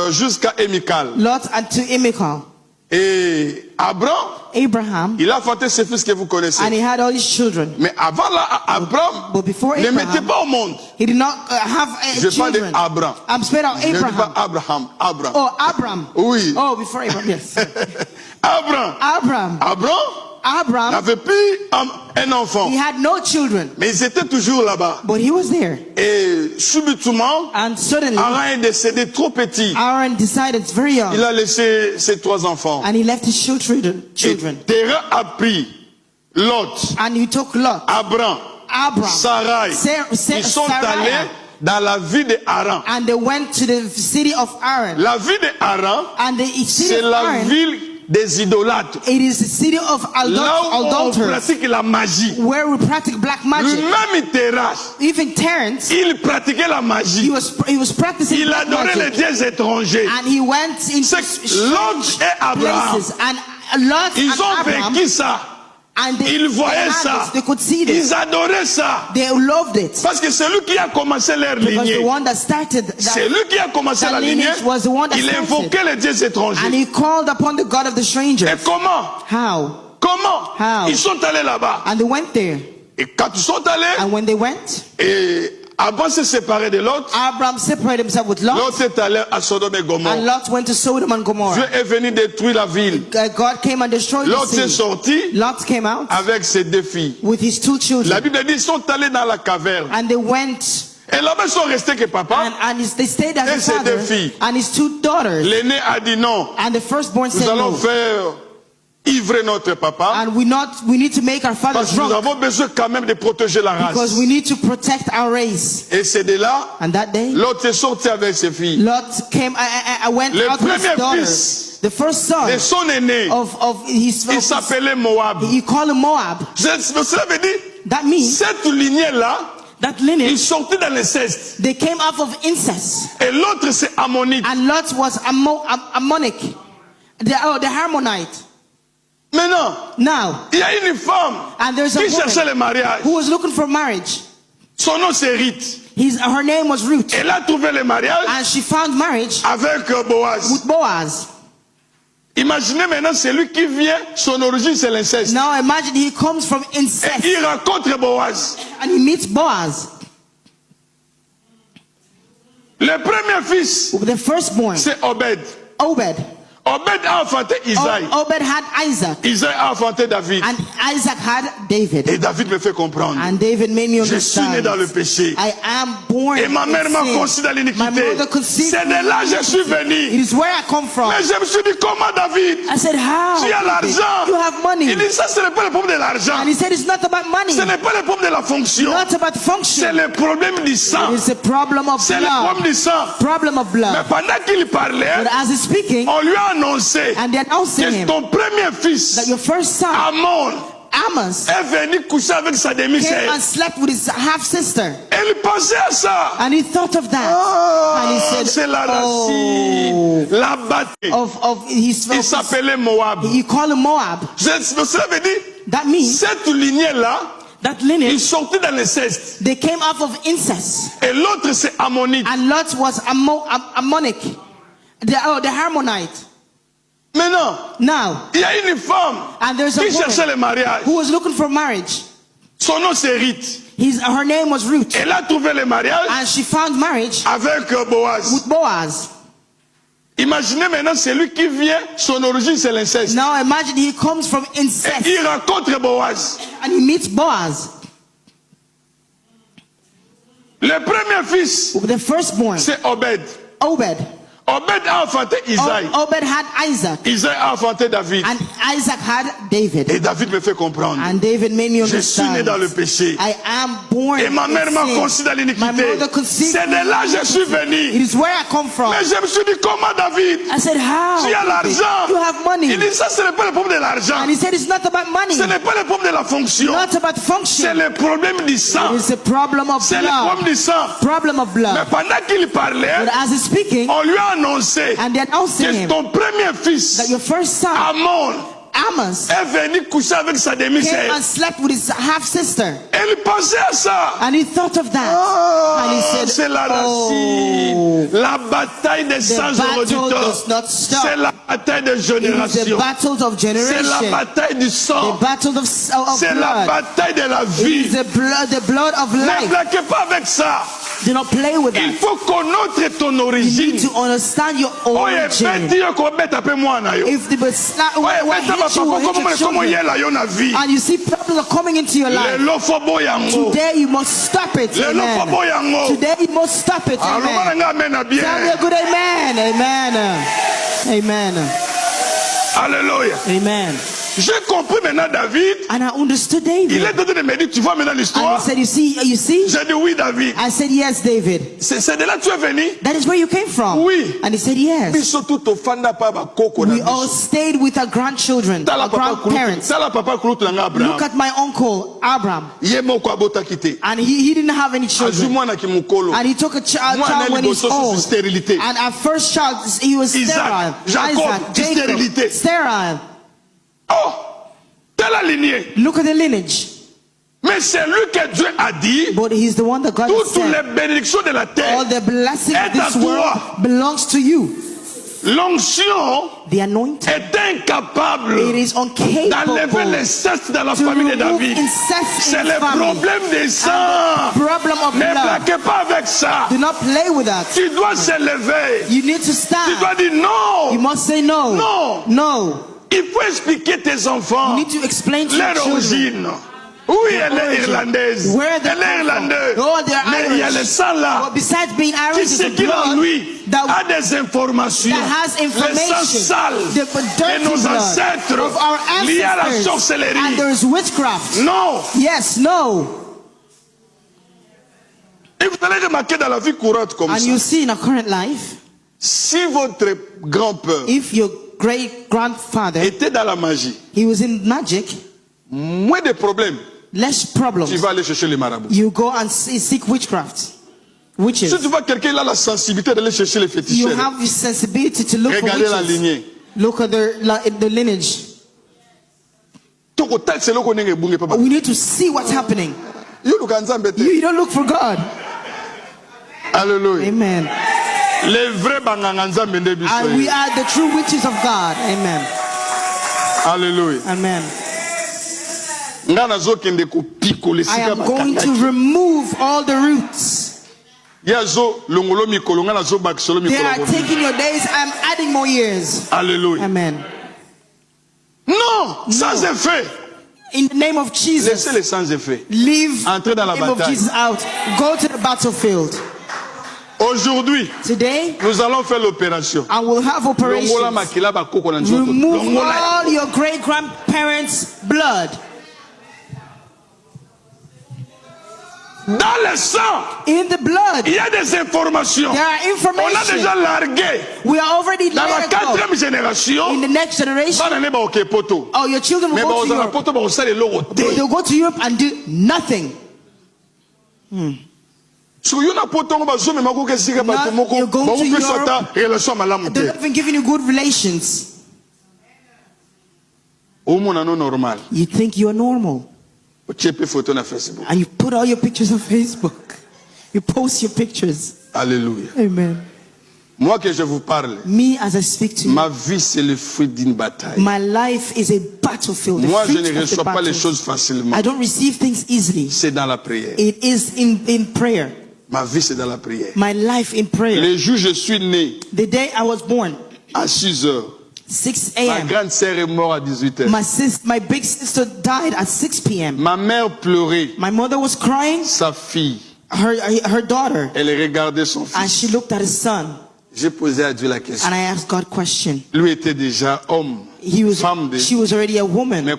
Speaker 1: jusqu'à Emical.
Speaker 2: Lot and to Imical.
Speaker 1: Et
Speaker 2: Abraham,
Speaker 1: il a enfanté ses fils que vous connaissez.
Speaker 2: and he had all his children.
Speaker 1: Mais avant là, Abraham
Speaker 2: But before
Speaker 1: ne
Speaker 2: Abraham,
Speaker 1: mettait pas au monde.
Speaker 2: he did not have
Speaker 1: Je parle
Speaker 2: children.
Speaker 1: d'Abraham.
Speaker 2: I'm speaking of
Speaker 1: Je ne dis pas
Speaker 2: Abraham.
Speaker 1: Abraham.
Speaker 2: Oh, Abram.
Speaker 1: Oui.
Speaker 2: Oh, before Abraham, yes.
Speaker 1: Abraham
Speaker 2: Abraham,
Speaker 1: n'avait plus un enfant.
Speaker 2: he had no children,
Speaker 1: Mais ils étaient toujours là-bas.
Speaker 2: but he was there.
Speaker 1: Et subitement,
Speaker 2: And suddenly,
Speaker 1: Aaron est décédé trop petit.
Speaker 2: Aaron decided very young,
Speaker 1: Il a laissé ses 3 enfants.
Speaker 2: and he left his children.
Speaker 1: Et Terah a pris Lot,
Speaker 2: And he took Lot,
Speaker 1: Abraham,
Speaker 2: Abraham,
Speaker 1: Sarai. Ils sont allés dans la ville d'Aaron.
Speaker 2: and they went to the city of Aaron.
Speaker 1: La ville d'Aaron,
Speaker 2: And the city
Speaker 1: c'est
Speaker 2: of
Speaker 1: la
Speaker 2: Aaron,
Speaker 1: ville des idolâtres.
Speaker 2: it is the city of
Speaker 1: Là où on
Speaker 2: adulterers,
Speaker 1: pratique la magie.
Speaker 2: where we practice black magic.
Speaker 1: Même Terah,
Speaker 2: Even Terence,
Speaker 1: il pratiquait la magie.
Speaker 2: he was practicing
Speaker 1: Il
Speaker 2: black
Speaker 1: adorait les
Speaker 2: magic.
Speaker 1: dieux étrangers.
Speaker 2: And he went into
Speaker 1: C'est Lot et Abraham.
Speaker 2: places. And Lot
Speaker 1: Ils
Speaker 2: and
Speaker 1: ont
Speaker 2: Abraham,
Speaker 1: vécu ça.
Speaker 2: and they,
Speaker 1: Ils voyaient
Speaker 2: they had
Speaker 1: ça.
Speaker 2: this, they could see this.
Speaker 1: Ils adoraient ça.
Speaker 2: They loved it.
Speaker 1: Parce que c'est lui qui a commencé leur
Speaker 2: Because the
Speaker 1: lignée.
Speaker 2: one that started
Speaker 1: C'est
Speaker 2: that,
Speaker 1: lui qui a commencé
Speaker 2: that
Speaker 1: la lignée.
Speaker 2: lineage was the one that
Speaker 1: Il
Speaker 2: started.
Speaker 1: invoquait les dieux
Speaker 2: And
Speaker 1: étrangers.
Speaker 2: he called upon the God of the
Speaker 1: Et
Speaker 2: strangers.
Speaker 1: comment?
Speaker 2: How?
Speaker 1: Comment?
Speaker 2: How?
Speaker 1: Ils sont allés là-bas.
Speaker 2: And they went there.
Speaker 1: Et quand ils sont allés,
Speaker 2: And when they went,
Speaker 1: et Abraham s'est séparé de Lot.
Speaker 2: Abraham separated himself with Lot.
Speaker 1: Lot est allé à Sodome et
Speaker 2: And
Speaker 1: Gomorrhe.
Speaker 2: Lot went to Sodom and
Speaker 1: Dieu
Speaker 2: Gomorrah.
Speaker 1: est venu détruire la ville.
Speaker 2: God came and destroyed
Speaker 1: Lot
Speaker 2: the
Speaker 1: est
Speaker 2: city.
Speaker 1: sorti
Speaker 2: Lot came out
Speaker 1: avec ses 2 filles.
Speaker 2: with his 2
Speaker 1: La
Speaker 2: children.
Speaker 1: Bible dit ils sont allés dans la caverne.
Speaker 2: And they went,
Speaker 1: Et là-bas, ils sont restés que papa.
Speaker 2: they stayed as
Speaker 1: Et
Speaker 2: his
Speaker 1: ses
Speaker 2: father
Speaker 1: 2 filles.
Speaker 2: and his 2 daughters.
Speaker 1: L'aîné a dit non.
Speaker 2: And the firstborn
Speaker 1: Nous
Speaker 2: said
Speaker 1: allons
Speaker 2: no.
Speaker 1: faire ivrer notre papa.
Speaker 2: And we need to make our father
Speaker 1: Parce que nous
Speaker 2: drunk
Speaker 1: avons besoin quand même de protéger la
Speaker 2: because
Speaker 1: race.
Speaker 2: we need to protect our race.
Speaker 1: Et c'est de là,
Speaker 2: And that day,
Speaker 1: l'autre est sorti avec ses filles.
Speaker 2: Lot came. I went
Speaker 1: Le
Speaker 2: out with his
Speaker 1: premier
Speaker 2: daughters.
Speaker 1: fils
Speaker 2: The first son
Speaker 1: de son aîné,
Speaker 2: of his.
Speaker 1: il s'appelait Moab.
Speaker 2: He called him Moab.
Speaker 1: Cela veut dire,
Speaker 2: That means
Speaker 1: cette lignée-là,
Speaker 2: that
Speaker 1: il
Speaker 2: lineage
Speaker 1: sortait dans l'inceste.
Speaker 2: they came off of incest,
Speaker 1: Et l'autre, c'est Ammonite.
Speaker 2: and Lot was Ammonic, the Harmonite.
Speaker 1: Maintenant,
Speaker 2: Now,
Speaker 1: il y a une femme
Speaker 2: and there's a
Speaker 1: qui cherchait le
Speaker 2: woman
Speaker 1: mariage.
Speaker 2: who was looking for marriage.
Speaker 1: Son nom, c'est Ruth.
Speaker 2: Her name was Ruth,
Speaker 1: Elle a trouvé le mariage
Speaker 2: and she found marriage
Speaker 1: avec Boaz.
Speaker 2: with Boaz.
Speaker 1: Imaginez maintenant, c'est lui qui vient, son origine, c'est l'inceste.
Speaker 2: Now imagine he comes from
Speaker 1: Et
Speaker 2: incest,
Speaker 1: il rencontre Boaz.
Speaker 2: and he meets Boaz.
Speaker 1: Le premier fils,
Speaker 2: The firstborn,
Speaker 1: c'est Obed.
Speaker 2: Obed.
Speaker 1: Obed a enfanté Isaïe.
Speaker 2: Obed had Isaac,
Speaker 1: Isaïe a enfanté David.
Speaker 2: and Isaac had David.
Speaker 1: Et David me fait comprendre.
Speaker 2: And David made me
Speaker 1: Je suis né
Speaker 2: understand.
Speaker 1: dans le péché.
Speaker 2: I am born
Speaker 1: Et ma mère m'a
Speaker 2: in
Speaker 1: conçu dans
Speaker 2: sin. My
Speaker 1: l'iniquité.
Speaker 2: mother conceived
Speaker 1: C'est
Speaker 2: me
Speaker 1: de là
Speaker 2: in
Speaker 1: que je suis
Speaker 2: iniquity. It
Speaker 1: venu.
Speaker 2: is where I come from.
Speaker 1: Mais je me suis dit, comment David?
Speaker 2: I said, how?
Speaker 1: Tu as
Speaker 2: David?
Speaker 1: l'argent.
Speaker 2: You have money.
Speaker 1: Il dit, ça, ce n'est pas le problème de l'argent.
Speaker 2: And he said, it's not about money.
Speaker 1: Ce n'est pas le problème de la fonction.
Speaker 2: Not about
Speaker 1: C'est
Speaker 2: function.
Speaker 1: le problème du sang.
Speaker 2: It is a problem of
Speaker 1: C'est le
Speaker 2: blood.
Speaker 1: problème du sang.
Speaker 2: Problem of
Speaker 1: Mais
Speaker 2: blood.
Speaker 1: pendant qu'il parlait,
Speaker 2: But as he's speaking,
Speaker 1: on lui a annoncé
Speaker 2: and they're announcing
Speaker 1: que
Speaker 2: him
Speaker 1: ton premier fils,
Speaker 2: that your first son,
Speaker 1: Amon,
Speaker 2: Amos
Speaker 1: est venu coucher avec sa
Speaker 2: came
Speaker 1: demi-sœur.
Speaker 2: and slept with his half sister.
Speaker 1: Elle pensait à ça.
Speaker 2: And he thought of that. And he said,
Speaker 1: C'est la racine, la bataille.
Speaker 2: of his
Speaker 1: Il s'appelait Moab.
Speaker 2: you call him Moab.
Speaker 1: Cela veut dire,
Speaker 2: That means
Speaker 1: cette lignée-là,
Speaker 2: that
Speaker 1: ils
Speaker 2: lineage,
Speaker 1: sortaient dans l'inceste.
Speaker 2: they came off of incest.
Speaker 1: Et l'autre, c'est Ammonite.
Speaker 2: And Lot was Ammonic, the Harmonite.
Speaker 1: Maintenant,
Speaker 2: Now,
Speaker 1: il y a une femme
Speaker 2: and there's a
Speaker 1: qui cherchait le
Speaker 2: woman
Speaker 1: mariage.
Speaker 2: who was looking for marriage.
Speaker 1: Son nom, c'est Ruth.
Speaker 2: Her name was Ruth.
Speaker 1: Elle a trouvé le mariage
Speaker 2: And she found marriage
Speaker 1: avec Boaz.
Speaker 2: with Boaz.
Speaker 1: Imaginez maintenant celui qui vient, son origine c'est l'inceste.
Speaker 2: Now imagine he comes from incest.
Speaker 1: Il rencontre Boaz.
Speaker 2: And he meets Boaz.
Speaker 1: Le premier fils,
Speaker 2: The firstborn,
Speaker 1: c'est Obed.
Speaker 2: Obed.
Speaker 1: Obed a enfanté Isaïe.
Speaker 2: Obed had Isaac.
Speaker 1: Isaïe a enfanté David.
Speaker 2: And Isaac had David.
Speaker 1: Et David me fait comprendre.
Speaker 2: And David made me
Speaker 1: Je suis né
Speaker 2: understand.
Speaker 1: dans le péché.
Speaker 2: I am born
Speaker 1: Et ma mère m'a
Speaker 2: in
Speaker 1: conçu
Speaker 2: sin.
Speaker 1: dans
Speaker 2: My
Speaker 1: l'iniquité.
Speaker 2: mother conceived
Speaker 1: C'est
Speaker 2: me
Speaker 1: de là
Speaker 2: in
Speaker 1: que je suis
Speaker 2: iniquity.
Speaker 1: venu.
Speaker 2: It is where I come from.
Speaker 1: Mais je me suis dit, comment David?
Speaker 2: I said, how?
Speaker 1: Tu as l'argent.
Speaker 2: You have money.
Speaker 1: Il dit, ça ce n'est pas le problème de l'argent.
Speaker 2: And he said, it's not about money.
Speaker 1: Ce n'est pas le problème de la fonction.
Speaker 2: Not about
Speaker 1: C'est
Speaker 2: function.
Speaker 1: le problème du sang.
Speaker 2: It's a problem of
Speaker 1: C'est le problème
Speaker 2: blood.
Speaker 1: du sang.
Speaker 2: Problem of
Speaker 1: Mais
Speaker 2: blood.
Speaker 1: pendant qu'il parlait,
Speaker 2: But as he's speaking,
Speaker 1: on lui a annoncé
Speaker 2: and they announced
Speaker 1: que
Speaker 2: him
Speaker 1: ton premier
Speaker 2: that
Speaker 1: fils,
Speaker 2: your first son,
Speaker 1: Amon,
Speaker 2: Amos,
Speaker 1: est venu coucher avec sa
Speaker 2: came
Speaker 1: demi-sœur.
Speaker 2: and slept with his half sister.
Speaker 1: Elle pensait à ça.
Speaker 2: And he thought of that. And he said,
Speaker 1: C'est la racine. La bataille des
Speaker 2: the
Speaker 1: sans
Speaker 2: battle
Speaker 1: auditeurs.
Speaker 2: does not
Speaker 1: C'est
Speaker 2: stop.
Speaker 1: la bataille des
Speaker 2: It is the
Speaker 1: générations.
Speaker 2: battle of
Speaker 1: C'est la
Speaker 2: generation.
Speaker 1: bataille du
Speaker 2: The
Speaker 1: sang.
Speaker 2: battle of
Speaker 1: C'est la
Speaker 2: blood.
Speaker 1: bataille de la
Speaker 2: It
Speaker 1: vie.
Speaker 2: is the blood of
Speaker 1: Ne
Speaker 2: life.
Speaker 1: blaguez pas avec ça.
Speaker 2: Do not play with
Speaker 1: Il
Speaker 2: that.
Speaker 1: faut connaître ton
Speaker 2: You
Speaker 1: origine.
Speaker 2: need to understand your
Speaker 1: Oye,
Speaker 2: origin.
Speaker 1: beti yo ko beta pe mwana yo.
Speaker 2: If the
Speaker 1: Oye,
Speaker 2: what
Speaker 1: beta
Speaker 2: hit you will
Speaker 1: papa
Speaker 2: hit your
Speaker 1: como
Speaker 2: children,
Speaker 1: yela yo na vie.
Speaker 2: and you see problems are coming into your life,
Speaker 1: Lelo fo boyango.
Speaker 2: today you must stop it.
Speaker 1: Lelo fo
Speaker 2: Amen.
Speaker 1: boyango.
Speaker 2: Today you must stop it.
Speaker 1: Aloma
Speaker 2: Amen.
Speaker 1: nga amen na
Speaker 2: Tell me a
Speaker 1: bien.
Speaker 2: good amen. Amen. Amen.
Speaker 1: Alléluia.
Speaker 2: Amen.
Speaker 1: J'ai compris maintenant David.
Speaker 2: And I understood
Speaker 1: Il
Speaker 2: David.
Speaker 1: est en train de me dire, tu vois maintenant
Speaker 2: And he
Speaker 1: l'histoire.
Speaker 2: said, you see?
Speaker 1: J'ai dit oui David.
Speaker 2: I said, yes, David.
Speaker 1: C'est de là que tu es venu.
Speaker 2: That is where you came from.
Speaker 1: Oui.
Speaker 2: And he said, yes.
Speaker 1: Biso tout ofanda pa ba koko na
Speaker 2: We all
Speaker 1: biso.
Speaker 2: stayed with our grandchildren, our grandparents.
Speaker 1: Tala papa kulutu na nga
Speaker 2: Look
Speaker 1: Abraham.
Speaker 2: at my uncle, Abraham.
Speaker 1: Ye moko abota kite.
Speaker 2: And he didn't have any
Speaker 1: Azu
Speaker 2: children.
Speaker 1: mwana ki mukolo.
Speaker 2: And he took a child
Speaker 1: Mwana
Speaker 2: when he's
Speaker 1: liboso sous
Speaker 2: old.
Speaker 1: stérilité.
Speaker 2: And our first child, he was
Speaker 1: Isaac,
Speaker 2: sterile.
Speaker 1: Jacob,
Speaker 2: Isaac, Jacob,
Speaker 1: stérilité.
Speaker 2: sterile.
Speaker 1: Oh, telle la lignée.
Speaker 2: Look at the lineage.
Speaker 1: Mais c'est lui que Dieu a dit,
Speaker 2: But he's the one that God has
Speaker 1: toutes
Speaker 2: said,
Speaker 1: les bénédictions de la
Speaker 2: all
Speaker 1: terre,
Speaker 2: the blessing of
Speaker 1: est à
Speaker 2: this world
Speaker 1: toi.
Speaker 2: belongs to you.
Speaker 1: L'onction
Speaker 2: The anointing,
Speaker 1: est incapable
Speaker 2: it is
Speaker 1: d'enlever
Speaker 2: incapable
Speaker 1: l'inceste dans la
Speaker 2: to
Speaker 1: famille de
Speaker 2: remove
Speaker 1: David.
Speaker 2: incest
Speaker 1: C'est
Speaker 2: in
Speaker 1: le
Speaker 2: family.
Speaker 1: problème des
Speaker 2: And
Speaker 1: sangs.
Speaker 2: the problem of
Speaker 1: Ne
Speaker 2: blood.
Speaker 1: blaguez pas avec ça.
Speaker 2: Do not play with that.
Speaker 1: Tu dois se lever.
Speaker 2: You need to
Speaker 1: Tu dois
Speaker 2: stand.
Speaker 1: dire non.
Speaker 2: You must say no.
Speaker 1: Non.
Speaker 2: No.
Speaker 1: Il faut expliquer tes enfants
Speaker 2: You need to explain to your
Speaker 1: leur
Speaker 2: children.
Speaker 1: origine. Oui, elle est
Speaker 2: origin.
Speaker 1: irlandaise.
Speaker 2: Where they
Speaker 1: Elle est
Speaker 2: come from.
Speaker 1: irlandaise.
Speaker 2: Oh, they're
Speaker 1: Mais il y a
Speaker 2: Irish.
Speaker 1: le sang là.
Speaker 2: But besides being
Speaker 1: Qui
Speaker 2: Irish,
Speaker 1: c'est
Speaker 2: it's
Speaker 1: qu'il
Speaker 2: the
Speaker 1: en
Speaker 2: blood
Speaker 1: lui
Speaker 2: that
Speaker 1: a des informations.
Speaker 2: that has
Speaker 1: Le sang
Speaker 2: information.
Speaker 1: sale
Speaker 2: The
Speaker 1: de nos
Speaker 2: dirty blood
Speaker 1: ancêtres
Speaker 2: of our
Speaker 1: lié à la
Speaker 2: ancestors. And
Speaker 1: sorcellerie.
Speaker 2: there's witchcraft.
Speaker 1: Non.
Speaker 2: Yes, no.
Speaker 1: Et vous allez remarquer dans la vie courante comme
Speaker 2: And
Speaker 1: ça.
Speaker 2: you see in our current life,
Speaker 1: Si votre grand-père
Speaker 2: if your great grandfather,
Speaker 1: était dans la magie,
Speaker 2: he was in magic,
Speaker 1: moins de problèmes,
Speaker 2: less problems.
Speaker 1: tu vas aller chercher les marabouts.
Speaker 2: You go and seek witchcraft.
Speaker 1: Si
Speaker 2: Witches.
Speaker 1: tu vois quelqu'un, il a la sensibilité d'aller chercher les
Speaker 2: You
Speaker 1: féticheurs.
Speaker 2: have the sensibility to look for
Speaker 1: Regardez la
Speaker 2: witches.
Speaker 1: lignée.
Speaker 2: Look at the lineage.
Speaker 1: Toko tal c'est là qu'on est reboué, papa.
Speaker 2: We need to see what's happening.
Speaker 1: Yo, look at Nzambe te.
Speaker 2: You don't look for God.
Speaker 1: Alléluia.
Speaker 2: Amen.
Speaker 1: Les vrais banganga Nzambe nde biso
Speaker 2: And we
Speaker 1: ye.
Speaker 2: are the true witches of God. Amen.
Speaker 1: Alléluia.
Speaker 2: Amen.
Speaker 1: Nga nazokende kopikola
Speaker 2: I
Speaker 1: esika
Speaker 2: am going to
Speaker 1: bakangaki.
Speaker 2: remove all the roots.
Speaker 1: Ye azo longolo mikolo nga nazobakisolo
Speaker 2: They are
Speaker 1: mikolo.
Speaker 2: taking your days. I'm adding more years.
Speaker 1: Alléluia.
Speaker 2: Amen.
Speaker 1: Non, sans effet.
Speaker 2: In the name of Jesus,
Speaker 1: Laissez les sans effet.
Speaker 2: leave
Speaker 1: Entrez dans la
Speaker 2: the name of
Speaker 1: bataille.
Speaker 2: Jesus out. Go to the battlefield.
Speaker 1: Aujourd'hui,
Speaker 2: Today,
Speaker 1: nous allons faire l'opération.
Speaker 2: I will have
Speaker 1: Longola
Speaker 2: operations.
Speaker 1: makila bakoko na nzoto.
Speaker 2: Remove
Speaker 1: Longola.
Speaker 2: all your great grandparents' blood.
Speaker 1: Dans le sang,
Speaker 2: In the blood,
Speaker 1: il y a des informations.
Speaker 2: there are
Speaker 1: On a
Speaker 2: information.
Speaker 1: déjà largué.
Speaker 2: We are already
Speaker 1: Dans la
Speaker 2: let go.
Speaker 1: quatrième génération,
Speaker 2: In the next generation,
Speaker 1: bana ne ba oke poto.
Speaker 2: oh, your children will
Speaker 1: Mais
Speaker 2: go to
Speaker 1: ba
Speaker 2: Europe.
Speaker 1: poto ba osale loko te.
Speaker 2: They'll go to Europe and do nothing.
Speaker 1: So yo na poto ngo ba zo me mako ke sika ba
Speaker 2: Now
Speaker 1: to moko.
Speaker 2: you're going
Speaker 1: Ba
Speaker 2: to
Speaker 1: mo pe
Speaker 2: Europe.
Speaker 1: sota relation malamu
Speaker 2: They're
Speaker 1: te.
Speaker 2: not even giving you good relations.
Speaker 1: O mo na no normal.
Speaker 2: You think you're normal.
Speaker 1: O chepe photo na Facebook.
Speaker 2: And you put all your pictures on Facebook. You post your pictures.
Speaker 1: Alléluia.
Speaker 2: Amen.
Speaker 1: Moi que je vous parle,
Speaker 2: Me, as I speak to you,
Speaker 1: ma vie c'est le fruit d'une bataille.
Speaker 2: my life is a battlefield. The
Speaker 1: Moi je
Speaker 2: fruit
Speaker 1: ne
Speaker 2: of the
Speaker 1: reçois pas les
Speaker 2: battle.
Speaker 1: choses facilement.
Speaker 2: I don't receive things easily.
Speaker 1: C'est dans la prière.
Speaker 2: It is in prayer.
Speaker 1: Ma vie c'est dans la prière.
Speaker 2: My life in prayer.
Speaker 1: Le jour où je suis né,
Speaker 2: The day I was born,
Speaker 1: à 6 heures,
Speaker 2: 6
Speaker 1: ma
Speaker 2: a.m.
Speaker 1: grande sœur est morte à 18 heures.
Speaker 2: My big sister died at 6 p.m.
Speaker 1: Ma mère pleurait.
Speaker 2: My mother was crying.
Speaker 1: Sa fille,
Speaker 2: Her daughter,
Speaker 1: elle regardait son
Speaker 2: and
Speaker 1: fils.
Speaker 2: she looked at his son.
Speaker 1: J'ai posé à Dieu la question.
Speaker 2: And I asked God question.
Speaker 1: Lui était déjà homme, femme de...
Speaker 2: She was already a woman.
Speaker 1: Mais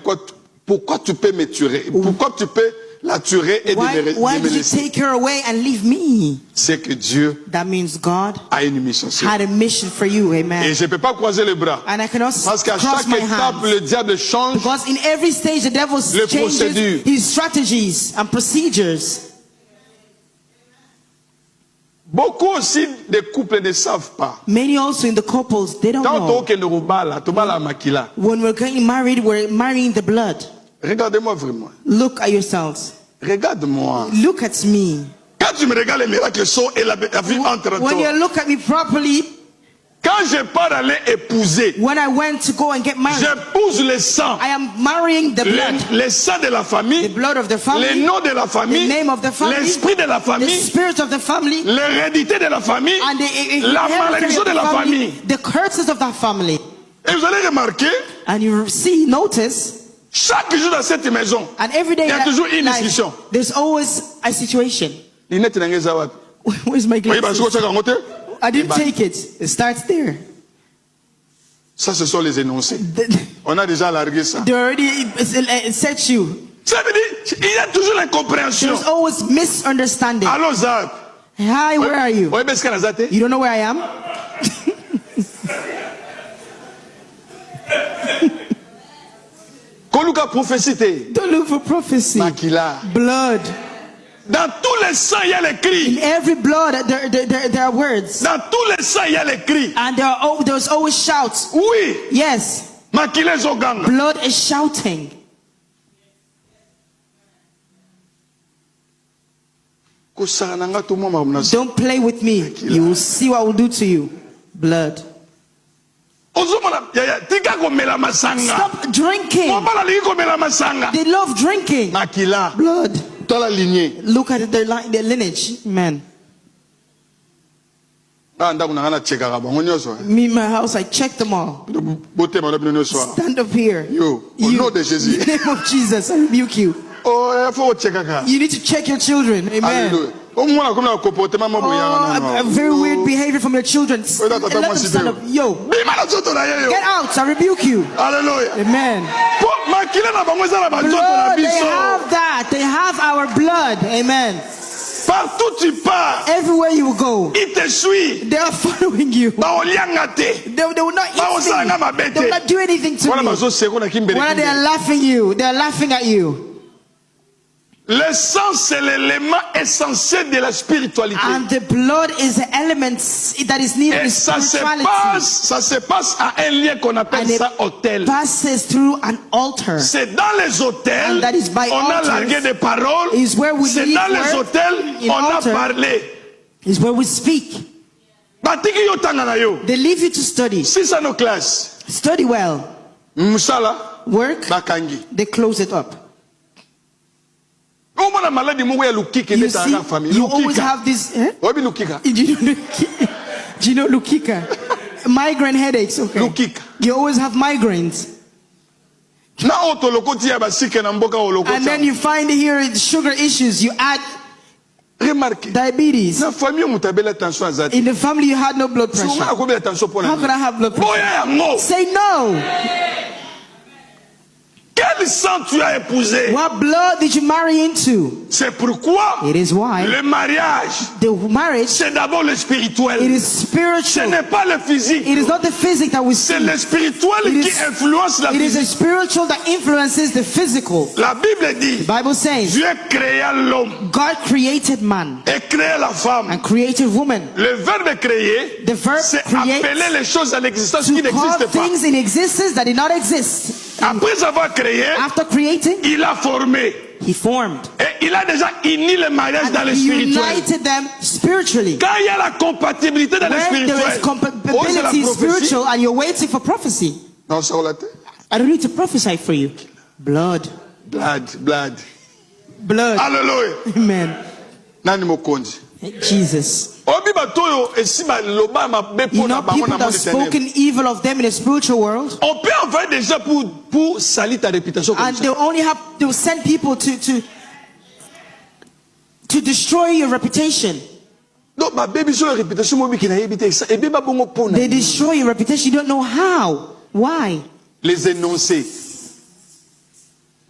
Speaker 1: pourquoi tu peux me tuer? Pourquoi tu peux la tuer et de
Speaker 2: Why
Speaker 1: me
Speaker 2: did you
Speaker 1: laisser?
Speaker 2: take her away and leave me?
Speaker 1: C'est que Dieu
Speaker 2: That means God
Speaker 1: a une mission sur
Speaker 2: had a mission for you.
Speaker 1: Et
Speaker 2: Amen.
Speaker 1: je ne peux pas croiser les bras.
Speaker 2: And I cannot
Speaker 1: Parce qu'à
Speaker 2: cross
Speaker 1: chaque
Speaker 2: my
Speaker 1: étape,
Speaker 2: hands.
Speaker 1: le diable change.
Speaker 2: Because in every stage, the devil
Speaker 1: Les procédures.
Speaker 2: changes his strategies and procedures.
Speaker 1: Beaucoup aussi de couples ne savent pas.
Speaker 2: Many also in the couples, they don't
Speaker 1: Quand
Speaker 2: know.
Speaker 1: tu es makila.
Speaker 2: When we're getting married, we're marrying the blood.
Speaker 1: Regardez-moi vraiment.
Speaker 2: Look at yourselves.
Speaker 1: Regarde-moi.
Speaker 2: Look at me.
Speaker 1: Quand tu me regardes, les miracles sont et la vie entre
Speaker 2: When you
Speaker 1: toi.
Speaker 2: look at me properly,
Speaker 1: Quand je pars aller épouser,
Speaker 2: when I went to go and get married,
Speaker 1: j'épouse le sang.
Speaker 2: I am marrying the blood.
Speaker 1: Le sang de la famille,
Speaker 2: The blood of the
Speaker 1: le
Speaker 2: family,
Speaker 1: nom de la famille,
Speaker 2: the name of the family,
Speaker 1: l'esprit de la
Speaker 2: the
Speaker 1: famille,
Speaker 2: spirit of the family,
Speaker 1: l'hérédité de la famille,
Speaker 2: and the
Speaker 1: la
Speaker 2: inheritance
Speaker 1: malédiction
Speaker 2: of
Speaker 1: de
Speaker 2: the
Speaker 1: la
Speaker 2: family,
Speaker 1: famille.
Speaker 2: the curses of that family.
Speaker 1: Et vous allez remarquer,
Speaker 2: And you see, notice,
Speaker 1: chaque jour dans cette maison,
Speaker 2: and every day
Speaker 1: il y a
Speaker 2: in
Speaker 1: toujours
Speaker 2: that
Speaker 1: une
Speaker 2: life,
Speaker 1: discussion.
Speaker 2: there's always a situation.
Speaker 1: Linette na ngeza wapi?
Speaker 2: Where's my
Speaker 1: Oui, parce que
Speaker 2: glasses?
Speaker 1: tu as rencontré.
Speaker 2: I didn't
Speaker 1: Eh ben,
Speaker 2: take it. It starts there.
Speaker 1: Ça, ce sont les énoncés. On a déjà largué ça.
Speaker 2: They already it set you.
Speaker 1: Ça veut dire, il y a toujours l'incompréhension.
Speaker 2: There's always misunderstanding.
Speaker 1: Allô, Zab.
Speaker 2: Hi, where are you?
Speaker 1: Oui, mais ce qu'on a zaté.
Speaker 2: You don't know where I am?
Speaker 1: Koluka prophétie.
Speaker 2: Don't look for prophecy.
Speaker 1: Makila.
Speaker 2: Blood.
Speaker 1: Dans tous les sangs, il y a les
Speaker 2: In
Speaker 1: cris.
Speaker 2: every blood, there are words.
Speaker 1: Dans tous les sangs, il y a les cris.
Speaker 2: And there's always shouts.
Speaker 1: Oui.
Speaker 2: Yes.
Speaker 1: Makila Zoganga.
Speaker 2: Blood is shouting.
Speaker 1: Kusarananga tout le monde m'a
Speaker 2: Don't play with me. You will see what I will do to you. Blood.
Speaker 1: Ozomona, ya tika komela masanga.
Speaker 2: Stop drinking.
Speaker 1: Mobala li komela masanga.
Speaker 2: They love drinking.
Speaker 1: Makila.
Speaker 2: Blood.
Speaker 1: Dans la lignée.
Speaker 2: Look at their lineage. Man.
Speaker 1: Ah, ndako na ngana tshekaka bango nyonso.
Speaker 2: Me, my house, I checked them all.
Speaker 1: Bote ma bino nyonso.
Speaker 2: Stand up here.
Speaker 1: Yo, au nom de Jésus.
Speaker 2: In the name of Jesus, I rebuke you.
Speaker 1: Oh, il faut tshekaka.
Speaker 2: You need to check your children. Amen.
Speaker 1: Alléluia. Au moins comme na comportement mo boyanga
Speaker 2: A very weird behavior from your children. Let them stand up. Yo,
Speaker 1: Bima na zoto na ye yo.
Speaker 2: get out. I rebuke you.
Speaker 1: Alléluia.
Speaker 2: Amen.
Speaker 1: Po makila na bango za na banzoto na
Speaker 2: Blood, they
Speaker 1: biso.
Speaker 2: have that. They have our blood. Amen.
Speaker 1: Partout tu pars,
Speaker 2: Everywhere you go,
Speaker 1: il te suit.
Speaker 2: they are following you.
Speaker 1: Ba olianga te.
Speaker 2: They will not
Speaker 1: Ba
Speaker 2: eat
Speaker 1: osanga
Speaker 2: me.
Speaker 1: mabete.
Speaker 2: They will not do anything to
Speaker 1: Wana
Speaker 2: me.
Speaker 1: bazo seko na kimbele.
Speaker 2: When they are laughing you, they are laughing at you.
Speaker 1: Le sang c'est l'élément essentiel de la spiritualité.
Speaker 2: And the blood is the element that is needed
Speaker 1: Et
Speaker 2: in
Speaker 1: ça
Speaker 2: spirituality.
Speaker 1: se passe à un lien qu'on appelle
Speaker 2: And it
Speaker 1: ça hôtel.
Speaker 2: passes through an altar.
Speaker 1: C'est dans les hôtels,
Speaker 2: And that is by
Speaker 1: on a
Speaker 2: altars
Speaker 1: largué des paroles.
Speaker 2: is where we
Speaker 1: C'est
Speaker 2: leave
Speaker 1: dans les
Speaker 2: word.
Speaker 1: hôtels,
Speaker 2: In
Speaker 1: on a
Speaker 2: altar.
Speaker 1: parlé.
Speaker 2: Is where we speak.
Speaker 1: Batiki yo tanga na yo.
Speaker 2: They leave you to study.
Speaker 1: Si ça nos classes.
Speaker 2: Study well.
Speaker 1: Musala,
Speaker 2: Work.
Speaker 1: bakangi.
Speaker 2: They close it up.
Speaker 1: Au moins la maladie mourir lukiki
Speaker 2: You
Speaker 1: de ta
Speaker 2: see,
Speaker 1: famille.
Speaker 2: you always
Speaker 1: Lukika.
Speaker 2: have this. Eh?
Speaker 1: Obi lukika.
Speaker 2: Do you know Lukika? Migraine headaches. Okay.
Speaker 1: Lukika.
Speaker 2: You always have migraines.
Speaker 1: Na otolokoti ya basike na mboka olokoti.
Speaker 2: And then you find here sugar issues. You add
Speaker 1: Remarquez.
Speaker 2: diabetes.
Speaker 1: Na famille mutabela tension azati.
Speaker 2: In the family, you had no blood
Speaker 1: Souma
Speaker 2: pressure.
Speaker 1: na combien de tension pour
Speaker 2: How could I have blood pressure?
Speaker 1: Boya yango.
Speaker 2: Say no.
Speaker 1: Quel sang tu as épousé?
Speaker 2: What blood did you marry into?
Speaker 1: C'est pourquoi
Speaker 2: It is why
Speaker 1: le mariage,
Speaker 2: the marriage,
Speaker 1: c'est d'abord le
Speaker 2: it
Speaker 1: spirituel.
Speaker 2: is
Speaker 1: Ce
Speaker 2: spiritual.
Speaker 1: n'est pas le physique.
Speaker 2: It is not the physic that we
Speaker 1: C'est
Speaker 2: see.
Speaker 1: le spirituel
Speaker 2: It
Speaker 1: qui
Speaker 2: is-
Speaker 1: influence la
Speaker 2: It is the
Speaker 1: physique.
Speaker 2: spiritual that influences the physical.
Speaker 1: La Bible dit,
Speaker 2: The Bible says
Speaker 1: Dieu créa l'homme
Speaker 2: God created man
Speaker 1: et créa la femme.
Speaker 2: and created woman.
Speaker 1: Le verbe créer,
Speaker 2: The verb
Speaker 1: c'est
Speaker 2: create,
Speaker 1: appeler les choses à l'existence
Speaker 2: to
Speaker 1: qui
Speaker 2: call
Speaker 1: n'existent pas.
Speaker 2: things in existence that did not exist.
Speaker 1: Après avoir créé,
Speaker 2: After creating,
Speaker 1: il a formé.
Speaker 2: he formed.
Speaker 1: Et il a déjà uni le mariage dans
Speaker 2: And
Speaker 1: le
Speaker 2: he
Speaker 1: spirituel.
Speaker 2: united them spiritually.
Speaker 1: Quand il y a la compatibilité dans le
Speaker 2: Where there is
Speaker 1: spirituel, oh, c'est la
Speaker 2: compatibility
Speaker 1: prophétie.
Speaker 2: spiritual and you're waiting for prophecy.
Speaker 1: Non, c'est relaté.
Speaker 2: I don't need to prophesy for you. Blood.
Speaker 1: Blood.
Speaker 2: Blood.
Speaker 1: Alléluia.
Speaker 2: Amen.
Speaker 1: Nani mokonzi.
Speaker 2: Jesus.
Speaker 1: Obi batoyo esi ba loba mabe
Speaker 2: You
Speaker 1: po na
Speaker 2: know
Speaker 1: bango
Speaker 2: people
Speaker 1: na
Speaker 2: that
Speaker 1: monde
Speaker 2: have
Speaker 1: ténèbres.
Speaker 2: spoken evil of them in the spiritual world,
Speaker 1: On peut envoyer des gens pour salir ta réputation comme
Speaker 2: and
Speaker 1: ça.
Speaker 2: they will send people to destroy your reputation.
Speaker 1: Donc ma baby sur la réputation mo biki na yebite ça et ba bongo pona.
Speaker 2: They destroy your reputation. You don't know how. Why?
Speaker 1: Les énoncés.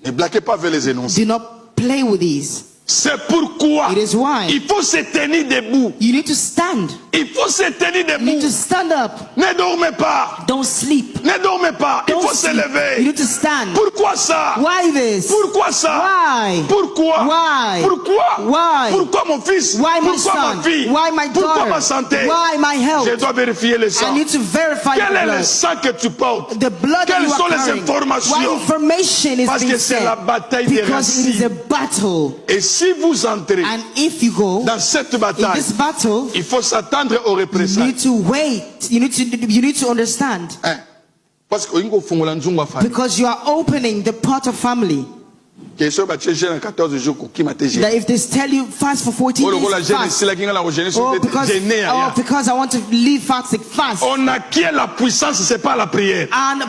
Speaker 1: Ne blaguez pas avec les énoncés.
Speaker 2: Do not play with these.
Speaker 1: C'est pourquoi
Speaker 2: It is why
Speaker 1: il faut se tenir debout.
Speaker 2: you need to stand.
Speaker 1: Il faut se tenir
Speaker 2: You need
Speaker 1: debout.
Speaker 2: to stand up.
Speaker 1: Ne dormez pas.
Speaker 2: Don't sleep.
Speaker 1: Ne dormez pas. Il
Speaker 2: Don't
Speaker 1: faut se
Speaker 2: sleep. You
Speaker 1: lever.
Speaker 2: need to stand.
Speaker 1: Pourquoi ça?
Speaker 2: Why this?
Speaker 1: Pourquoi ça?
Speaker 2: Why?
Speaker 1: Pourquoi?
Speaker 2: Why?
Speaker 1: Pourquoi?
Speaker 2: Why?
Speaker 1: Pourquoi mon fils?
Speaker 2: Why my
Speaker 1: Pourquoi
Speaker 2: son?
Speaker 1: ma fille?
Speaker 2: Why my
Speaker 1: Pourquoi
Speaker 2: daughter?
Speaker 1: ma santé?
Speaker 2: Why my health?
Speaker 1: Je dois vérifier le
Speaker 2: I
Speaker 1: sang.
Speaker 2: need to verify
Speaker 1: Quel
Speaker 2: the
Speaker 1: est le
Speaker 2: blood.
Speaker 1: sang que tu portes?
Speaker 2: The blood that
Speaker 1: Quelles
Speaker 2: you
Speaker 1: sont
Speaker 2: are
Speaker 1: les
Speaker 2: carrying.
Speaker 1: informations?
Speaker 2: What information is
Speaker 1: Parce
Speaker 2: being
Speaker 1: que c'est la
Speaker 2: said?
Speaker 1: bataille des
Speaker 2: Because it is a
Speaker 1: racines.
Speaker 2: battle.
Speaker 1: Et si vous entrez
Speaker 2: And if you go
Speaker 1: dans cette
Speaker 2: in
Speaker 1: bataille,
Speaker 2: this battle,
Speaker 1: il faut s'attendre aux
Speaker 2: you
Speaker 1: représailles.
Speaker 2: need to wait. You need to understand.
Speaker 1: Hein? Parce que ingo fungola nzungu afanye.
Speaker 2: Because you are opening the pot of family.
Speaker 1: Question ba tchéché na 14 jours ko kima tégé.
Speaker 2: That if they tell you fast for 14
Speaker 1: Oh la
Speaker 2: days,
Speaker 1: jeune
Speaker 2: fast.
Speaker 1: c'est la kinga la jeunesse
Speaker 2: Oh, because I want to leave fasting fast.
Speaker 1: On acquiert la puissance, c'est pas la prière.
Speaker 2: And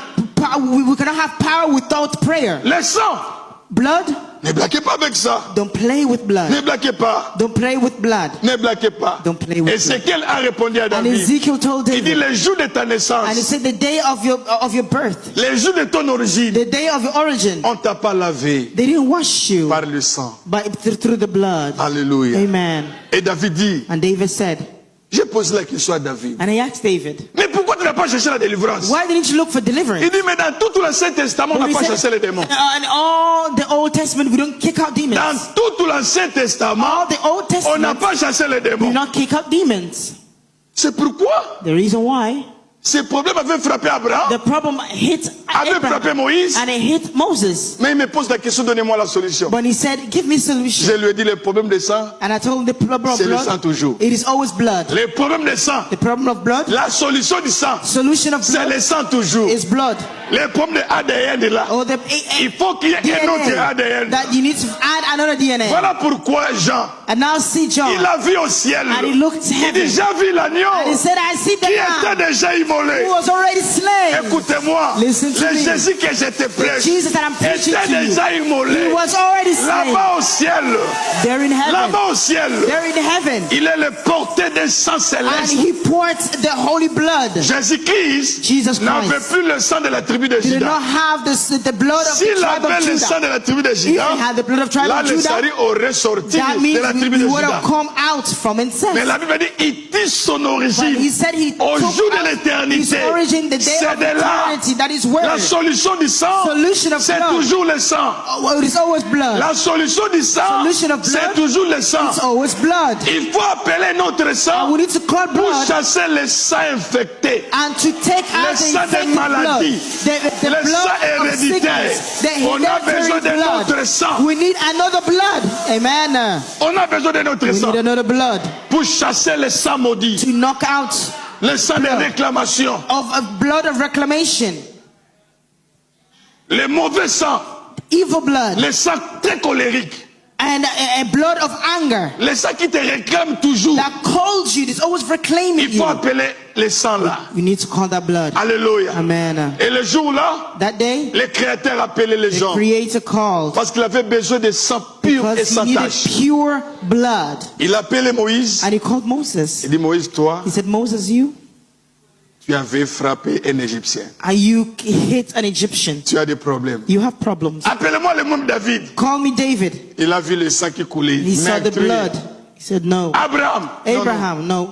Speaker 2: we cannot have power without prayer.
Speaker 1: Le sang.
Speaker 2: Blood,
Speaker 1: Ne blaguez pas avec ça.
Speaker 2: don't play with blood.
Speaker 1: Ne blaguez pas.
Speaker 2: Don't play with blood.
Speaker 1: Ne blaguez pas.
Speaker 2: Don't play with
Speaker 1: Et c'est qu'elle a répondu à
Speaker 2: And
Speaker 1: David.
Speaker 2: Ezekiel told
Speaker 1: Il dit
Speaker 2: David,
Speaker 1: le jour de ta
Speaker 2: and he
Speaker 1: naissance,
Speaker 2: said, the day of your birth,
Speaker 1: le jour de ton origine,
Speaker 2: the day of your origin,
Speaker 1: on t'a pas lavé
Speaker 2: they didn't wash you
Speaker 1: par le sang.
Speaker 2: through the blood.
Speaker 1: Alléluia.
Speaker 2: Amen.
Speaker 1: Et David dit,
Speaker 2: And David said,
Speaker 1: j'ai posé la question à David.
Speaker 2: and I asked David,
Speaker 1: Mais pourquoi tu n'as pas cherché la délivrance?
Speaker 2: why didn't you look for deliverance?
Speaker 1: Il dit, mais dans tout l'Ancien Testament, on n'a
Speaker 2: He
Speaker 1: pas
Speaker 2: said,
Speaker 1: chassé les démons.
Speaker 2: in all the Old Testament, we don't kick out demons.
Speaker 1: Dans tout l'Ancien Testament,
Speaker 2: All the Old
Speaker 1: on n'a
Speaker 2: Testament,
Speaker 1: pas chassé les
Speaker 2: we do
Speaker 1: démons.
Speaker 2: not kick out demons.
Speaker 1: C'est pourquoi
Speaker 2: The reason why
Speaker 1: ce problème avait frappé Abraham,
Speaker 2: the problem hit
Speaker 1: avait frappé
Speaker 2: Abraham
Speaker 1: Moïse.
Speaker 2: and it hit Moses.
Speaker 1: Mais il me pose la question, donnez-moi la solution.
Speaker 2: But he said, give me solution.
Speaker 1: Je lui ai dit, le problème de sang,
Speaker 2: And I told him the problem of
Speaker 1: c'est le sang
Speaker 2: blood,
Speaker 1: toujours.
Speaker 2: it is always blood.
Speaker 1: Le problème de sang,
Speaker 2: The problem of blood,
Speaker 1: la solution du sang,
Speaker 2: solution of
Speaker 1: c'est
Speaker 2: blood
Speaker 1: le sang toujours.
Speaker 2: is blood.
Speaker 1: Le problème de ADN est là.
Speaker 2: Or the
Speaker 1: Il faut qu'il y ait un autre ADN.
Speaker 2: that you need to add another DNA.
Speaker 1: Voilà pourquoi Jean,
Speaker 2: And now see John.
Speaker 1: il a vu au ciel.
Speaker 2: And he looked
Speaker 1: Il
Speaker 2: heaven.
Speaker 1: dit, j'ai vu l'agneau
Speaker 2: And he said, I see the
Speaker 1: qui était
Speaker 2: lamb
Speaker 1: déjà immolé.
Speaker 2: who was already slain.
Speaker 1: Écoutez-moi,
Speaker 2: Listen to
Speaker 1: le
Speaker 2: me.
Speaker 1: Jésus que je te prêche
Speaker 2: Jesus that I'm preaching
Speaker 1: était
Speaker 2: to you,
Speaker 1: déjà immolé.
Speaker 2: he was already slain.
Speaker 1: Là-bas au ciel,
Speaker 2: They're in heaven.
Speaker 1: là-bas au ciel,
Speaker 2: They're in heaven.
Speaker 1: il est le porteur d'un sang
Speaker 2: And
Speaker 1: céleste.
Speaker 2: he poured the holy blood.
Speaker 1: Jésus-Christ
Speaker 2: Jesus
Speaker 1: n'avait
Speaker 2: Christ
Speaker 1: plus le sang de la tribu de
Speaker 2: He did
Speaker 1: Juda.
Speaker 2: not have the blood of the
Speaker 1: S'il
Speaker 2: tribe
Speaker 1: avait
Speaker 2: of
Speaker 1: le sang
Speaker 2: Judah.
Speaker 1: de la tribu de
Speaker 2: If
Speaker 1: Juda,
Speaker 2: he had the blood of tribe
Speaker 1: là
Speaker 2: of
Speaker 1: le
Speaker 2: Judah,
Speaker 1: sari aurait sorti
Speaker 2: that
Speaker 1: de
Speaker 2: means
Speaker 1: la tribu
Speaker 2: we
Speaker 1: de
Speaker 2: would
Speaker 1: Juda.
Speaker 2: have come out from incest.
Speaker 1: Mais la Bible dit, il tire son
Speaker 2: But
Speaker 1: origine
Speaker 2: he said he
Speaker 1: au
Speaker 2: took
Speaker 1: jour de
Speaker 2: out
Speaker 1: l'éternité.
Speaker 2: his origin, the day
Speaker 1: C'est
Speaker 2: of
Speaker 1: de là.
Speaker 2: eternity. That is
Speaker 1: La
Speaker 2: word.
Speaker 1: solution du sang,
Speaker 2: Solution of
Speaker 1: c'est
Speaker 2: blood.
Speaker 1: toujours le sang.
Speaker 2: Oh, it is always blood.
Speaker 1: La solution du sang,
Speaker 2: Solution of blood.
Speaker 1: c'est toujours le sang.
Speaker 2: It's always blood.
Speaker 1: Il faut appeler notre
Speaker 2: And
Speaker 1: sang
Speaker 2: we need to call
Speaker 1: pour
Speaker 2: blood
Speaker 1: chasser les sangs infectés.
Speaker 2: and to take out the
Speaker 1: sang des
Speaker 2: infected blood,
Speaker 1: maladies.
Speaker 2: the
Speaker 1: Le
Speaker 2: blood
Speaker 1: sang
Speaker 2: of
Speaker 1: héréditaire.
Speaker 2: sickness, the
Speaker 1: On a besoin
Speaker 2: hereditary
Speaker 1: de
Speaker 2: blood.
Speaker 1: notre sang.
Speaker 2: We need another blood. Amen.
Speaker 1: On a besoin de notre
Speaker 2: We
Speaker 1: sang
Speaker 2: need another blood
Speaker 1: pour chasser les sangs maudits,
Speaker 2: to knock out
Speaker 1: les sangs de réclamation,
Speaker 2: of a blood of reclamation,
Speaker 1: les mauvais sangs,
Speaker 2: evil blood,
Speaker 1: les sangs très colériques,
Speaker 2: and a blood of anger
Speaker 1: les sangs qui te réclament toujours.
Speaker 2: that calls you. It's always reclaiming
Speaker 1: Il faut
Speaker 2: you.
Speaker 1: appeler les sangs là.
Speaker 2: You need to call that blood.
Speaker 1: Alléluia.
Speaker 2: Amen.
Speaker 1: Et le jour là,
Speaker 2: That day,
Speaker 1: le Créateur appelait les
Speaker 2: the
Speaker 1: gens
Speaker 2: Creator called
Speaker 1: parce qu'il avait besoin de sang pur et
Speaker 2: because he
Speaker 1: sans
Speaker 2: needed
Speaker 1: tache.
Speaker 2: pure blood.
Speaker 1: Il appelait Moïse.
Speaker 2: And he called Moses.
Speaker 1: Il dit, Moïse, toi,
Speaker 2: He said, Moses, you
Speaker 1: Tu avais frappé un Égyptien.
Speaker 2: and you hit an Egyptian,
Speaker 1: Tu as des problèmes.
Speaker 2: you have problems.
Speaker 1: Appelle-moi le même David.
Speaker 2: Call me David.
Speaker 1: Il a vu le sang qui coulait.
Speaker 2: He saw the
Speaker 1: Meurtrier.
Speaker 2: blood. He said, no.
Speaker 1: Abraham. Non, non.
Speaker 2: Abraham, no.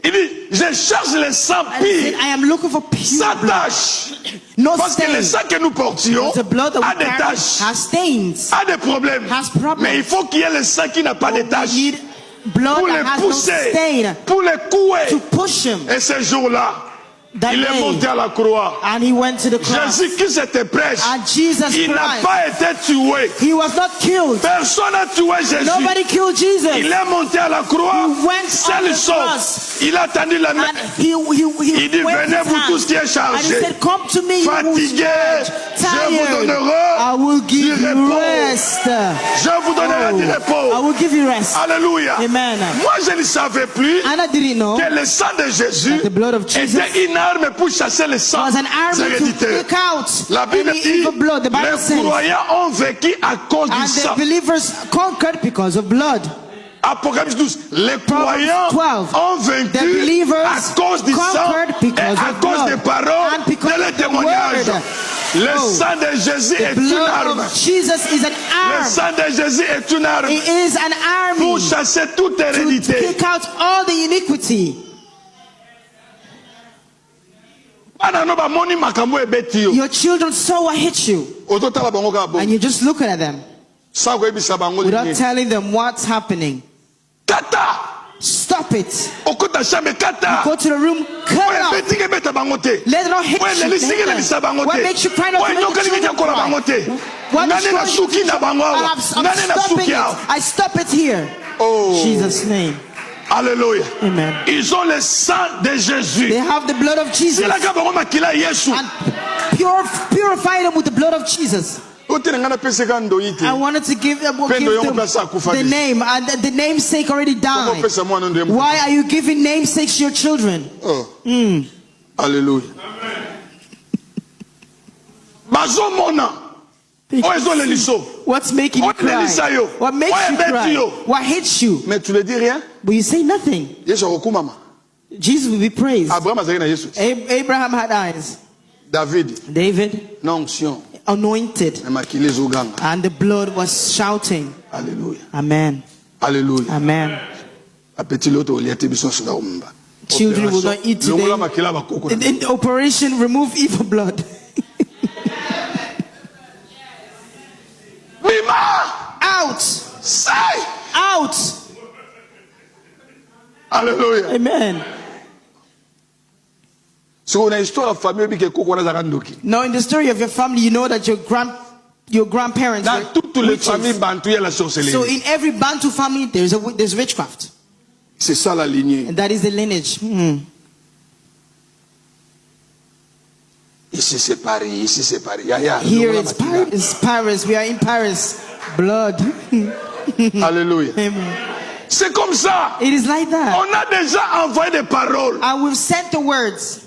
Speaker 1: Il dit, je cherche le sang
Speaker 2: And he said,
Speaker 1: pire.
Speaker 2: I am looking for pure
Speaker 1: Sans
Speaker 2: blood.
Speaker 1: tache.
Speaker 2: No
Speaker 1: Parce que le
Speaker 2: stain.
Speaker 1: sang que nous portions
Speaker 2: The blood that
Speaker 1: a
Speaker 2: we
Speaker 1: des
Speaker 2: carry
Speaker 1: taches,
Speaker 2: has stains.
Speaker 1: a des problèmes.
Speaker 2: Has problems.
Speaker 1: Mais il faut qu'il y ait le sang qui n'a pas de
Speaker 2: We
Speaker 1: taches.
Speaker 2: need blood
Speaker 1: Pour
Speaker 2: that
Speaker 1: les
Speaker 2: has no
Speaker 1: pousser,
Speaker 2: stain
Speaker 1: pour les
Speaker 2: to
Speaker 1: couer.
Speaker 2: push him.
Speaker 1: Et ce jour-là,
Speaker 2: That
Speaker 1: il est
Speaker 2: day.
Speaker 1: monté à la croix.
Speaker 2: And he went to the cross.
Speaker 1: Jésus-Christ était prêche.
Speaker 2: And Jesus
Speaker 1: Il n'a
Speaker 2: Christ,
Speaker 1: pas été tué.
Speaker 2: he was not killed.
Speaker 1: Personne n'a tué Jésus.
Speaker 2: Nobody killed
Speaker 1: Il
Speaker 2: Jesus.
Speaker 1: est monté à la croix.
Speaker 2: He went
Speaker 1: Seule
Speaker 2: on the
Speaker 1: chose.
Speaker 2: cross.
Speaker 1: Il a tendu la main.
Speaker 2: And he
Speaker 1: Il dit,
Speaker 2: waved
Speaker 1: venez
Speaker 2: his
Speaker 1: vous
Speaker 2: hand.
Speaker 1: tous qui êtes
Speaker 2: And he
Speaker 1: chargés,
Speaker 2: said, come to me, you who is
Speaker 1: fatigués, je vous
Speaker 2: tired.
Speaker 1: donnerai
Speaker 2: I will
Speaker 1: du
Speaker 2: give you
Speaker 1: repos.
Speaker 2: rest.
Speaker 1: Je vous donnerai du
Speaker 2: I
Speaker 1: repos.
Speaker 2: will give you rest.
Speaker 1: Alléluia.
Speaker 2: Amen.
Speaker 1: Moi, je ne savais plus
Speaker 2: And I didn't know
Speaker 1: que le sang de Jésus
Speaker 2: that the blood of Jesus
Speaker 1: était une arme pour chasser le sang
Speaker 2: was an army to
Speaker 1: héréditaire.
Speaker 2: pick out
Speaker 1: La Bible
Speaker 2: any
Speaker 1: dit,
Speaker 2: evil blood. The Bible
Speaker 1: les
Speaker 2: says,
Speaker 1: croyants ont vécu à cause du
Speaker 2: and the
Speaker 1: sang.
Speaker 2: believers conquered because of blood.
Speaker 1: Apocalypse 12. Les
Speaker 2: Proverbs
Speaker 1: croyants
Speaker 2: 12.
Speaker 1: ont
Speaker 2: The
Speaker 1: vaincu
Speaker 2: believers
Speaker 1: à cause du sang
Speaker 2: conquered
Speaker 1: et
Speaker 2: because
Speaker 1: à
Speaker 2: of
Speaker 1: cause
Speaker 2: blood
Speaker 1: des paroles
Speaker 2: and because
Speaker 1: de leur
Speaker 2: of the
Speaker 1: témoignage.
Speaker 2: word.
Speaker 1: Le
Speaker 2: Oh.
Speaker 1: sang de Jésus est une
Speaker 2: Blood
Speaker 1: arme.
Speaker 2: of Jesus is an
Speaker 1: Le
Speaker 2: arm.
Speaker 1: sang de Jésus est une arme
Speaker 2: It is an
Speaker 1: pour
Speaker 2: army
Speaker 1: chasser toute
Speaker 2: to
Speaker 1: hérédité.
Speaker 2: kick out all the iniquity.
Speaker 1: Bana ba moni makambo ebeti yo.
Speaker 2: Your children saw what hit you,
Speaker 1: Ototala bango ka bo.
Speaker 2: and you're just looking at them
Speaker 1: Sa ko ebisa bango
Speaker 2: without
Speaker 1: lini.
Speaker 2: telling them what's happening.
Speaker 1: Kata.
Speaker 2: Stop it.
Speaker 1: Okota chambe kata.
Speaker 2: Go to the room, cut
Speaker 1: Oye
Speaker 2: it off.
Speaker 1: beti ke beta bango te.
Speaker 2: Let them not hit
Speaker 1: Oye
Speaker 2: you.
Speaker 1: leli singe
Speaker 2: Let
Speaker 1: leli sa
Speaker 2: them.
Speaker 1: bango
Speaker 2: What
Speaker 1: te.
Speaker 2: makes you cry not to
Speaker 1: Oye
Speaker 2: make
Speaker 1: nyoka
Speaker 2: the
Speaker 1: lini
Speaker 2: children
Speaker 1: kola
Speaker 2: cry?
Speaker 1: bango te.
Speaker 2: What
Speaker 1: Nani na
Speaker 2: destroys
Speaker 1: suki
Speaker 2: you?
Speaker 1: na bango awa.
Speaker 2: I'm
Speaker 1: Nani na
Speaker 2: stopping
Speaker 1: suki
Speaker 2: it.
Speaker 1: awa.
Speaker 2: I stop it here.
Speaker 1: Oh.
Speaker 2: Jesus' name.
Speaker 1: Alléluia.
Speaker 2: Amen.
Speaker 1: Ils ont le sang de Jésus.
Speaker 2: They have the blood of Jesus
Speaker 1: Sila ka bango makila Yesu.
Speaker 2: and purify them with the blood of Jesus.
Speaker 1: Otene ngana pese ka ndo ite.
Speaker 2: I wanted to give them,
Speaker 1: Pendo yongo pesa akufa
Speaker 2: the
Speaker 1: disi.
Speaker 2: name, and the namesake already
Speaker 1: Kongo
Speaker 2: died.
Speaker 1: pesa mwana ndo yemu.
Speaker 2: Why are you giving namesakes to your children?
Speaker 1: Oh. Alléluia. Bazo mona. Oye zo le liso.
Speaker 2: What's making you
Speaker 1: What Melissa,
Speaker 2: cry?
Speaker 1: yo?
Speaker 2: What makes
Speaker 1: Why
Speaker 2: you
Speaker 1: bet
Speaker 2: cry?
Speaker 1: you?
Speaker 2: What hits you?
Speaker 1: Mais tu le dis rien.
Speaker 2: But you say nothing.
Speaker 1: Yesu akokumama.
Speaker 2: Jesus will be praised.
Speaker 1: Abraham azali na Yesu.
Speaker 2: Abraham had eyes.
Speaker 1: David
Speaker 2: David,
Speaker 1: na onction.
Speaker 2: anointed,
Speaker 1: Na makile zoganga.
Speaker 2: and the blood was shouting.
Speaker 1: Alléluia.
Speaker 2: Amen.
Speaker 1: Alléluia.
Speaker 2: Amen.
Speaker 1: Apeti loto oliate biso sula umba.
Speaker 2: Children will not eat today.
Speaker 1: Longola makila bakoko.
Speaker 2: In the operation, remove evil blood.
Speaker 1: Bima!
Speaker 2: Out!
Speaker 1: Sai!
Speaker 2: Out!
Speaker 1: Alléluia.
Speaker 2: Amen.
Speaker 1: So na histoire ya famille bike koko na zaka ndoki.
Speaker 2: Now, in the story of your family, you know that your grandparents
Speaker 1: Dans
Speaker 2: were
Speaker 1: toutes les
Speaker 2: witches.
Speaker 1: familles bantu il y a la sorcellerie.
Speaker 2: So, in every Bantu family, there's witchcraft,
Speaker 1: C'est ça la lignée.
Speaker 2: and that is the lineage.
Speaker 1: Ici c'est Paris, ici c'est Paris. Ya ya.
Speaker 2: Here
Speaker 1: Longola
Speaker 2: it's
Speaker 1: makila.
Speaker 2: Paris. It's Paris. We are in Paris. Blood.
Speaker 1: Alléluia.
Speaker 2: Amen.
Speaker 1: C'est comme ça.
Speaker 2: It is like that.
Speaker 1: On a déjà envoyé des paroles.
Speaker 2: And we've sent the words.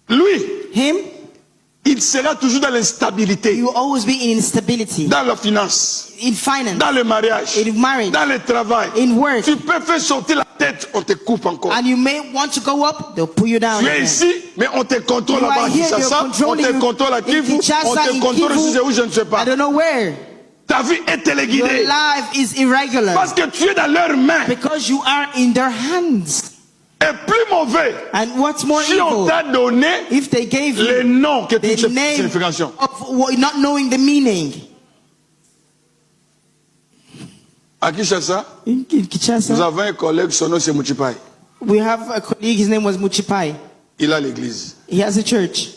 Speaker 1: Lui,
Speaker 2: Him,
Speaker 1: il sera toujours dans l'instabilité.
Speaker 2: you will always be in instability,
Speaker 1: Dans la finance,
Speaker 2: in finance,
Speaker 1: dans le mariage,
Speaker 2: in marriage,
Speaker 1: dans le travail.
Speaker 2: in work.
Speaker 1: Tu peux faire sortir la tête, on te coupe encore.
Speaker 2: And you may want to go up, they'll pull you down.
Speaker 1: Tu es
Speaker 2: again.
Speaker 1: ici, mais on te contrôle
Speaker 2: You
Speaker 1: là-bas
Speaker 2: are
Speaker 1: à
Speaker 2: here,
Speaker 1: Kinshasa,
Speaker 2: you're
Speaker 1: on
Speaker 2: controlling
Speaker 1: te
Speaker 2: you
Speaker 1: contrôle à
Speaker 2: in
Speaker 1: Kivu,
Speaker 2: Kinshasa,
Speaker 1: on te
Speaker 2: in
Speaker 1: contrôle
Speaker 2: Kivu.
Speaker 1: je où je ne sais
Speaker 2: I
Speaker 1: pas.
Speaker 2: don't know where.
Speaker 1: Ta vie est
Speaker 2: Your
Speaker 1: téléguidée
Speaker 2: life is irregular
Speaker 1: parce que tu es dans leurs mains.
Speaker 2: because you are in their hands.
Speaker 1: Et plus mauvais,
Speaker 2: And what's more
Speaker 1: si on
Speaker 2: evil,
Speaker 1: t'a donné
Speaker 2: if they gave
Speaker 1: les
Speaker 2: you
Speaker 1: noms que tu
Speaker 2: the
Speaker 1: sais
Speaker 2: name
Speaker 1: signification.
Speaker 2: of not knowing the meaning.
Speaker 1: À Kinshasa,
Speaker 2: In
Speaker 1: nous
Speaker 2: Kinshasa,
Speaker 1: avons un collègue, son nom c'est Mouchipai.
Speaker 2: we have a colleague, his name was Muchipai.
Speaker 1: Il a l'église.
Speaker 2: He has a church.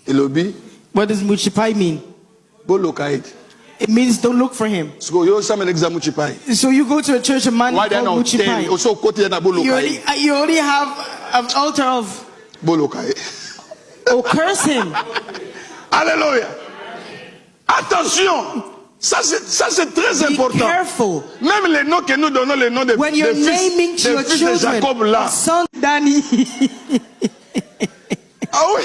Speaker 1: Et lobby,
Speaker 2: What does Muchipai mean?
Speaker 1: Bolokaïd.
Speaker 2: It means don't look for him.
Speaker 1: Parce que yo ça me l'examen Mouchipai.
Speaker 2: So you go to a church, a man
Speaker 1: Why then
Speaker 2: called
Speaker 1: on tell
Speaker 2: Muchipai.
Speaker 1: also côté na Bolokaïd.
Speaker 2: You already have an altar of,
Speaker 1: Bolokaïd.
Speaker 2: curse him.
Speaker 1: Alléluia. Attention. Ça c'est très
Speaker 2: Be
Speaker 1: important.
Speaker 2: careful.
Speaker 1: Même les noms que nous donnons, les noms des
Speaker 2: When you're naming to your
Speaker 1: fils de
Speaker 2: children,
Speaker 1: Jacob là.
Speaker 2: son Danny.
Speaker 1: Ah oui.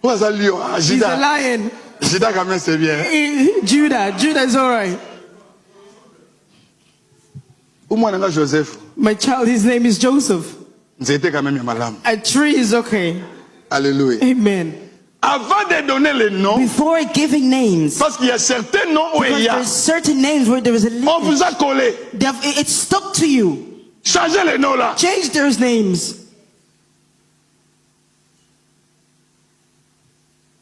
Speaker 1: Où est-ce lion? Ah,
Speaker 2: He's a
Speaker 1: Judas.
Speaker 2: lion.
Speaker 1: Judas quand même c'est bien.
Speaker 2: Judah is alright.
Speaker 1: Ou moi nanga Joseph.
Speaker 2: My child, his name is Joseph.
Speaker 1: Nzete quand même ya malamu.
Speaker 2: A tree is okay.
Speaker 1: Alléluia.
Speaker 2: Amen.
Speaker 1: Avant de donner les noms,
Speaker 2: Before giving names,
Speaker 1: parce qu'il y a certains noms où il
Speaker 2: because
Speaker 1: y a,
Speaker 2: there's certain names where there is a
Speaker 1: on vous
Speaker 2: lineage.
Speaker 1: a collé.
Speaker 2: It's stuck to you.
Speaker 1: Changez les noms là.
Speaker 2: Change those names.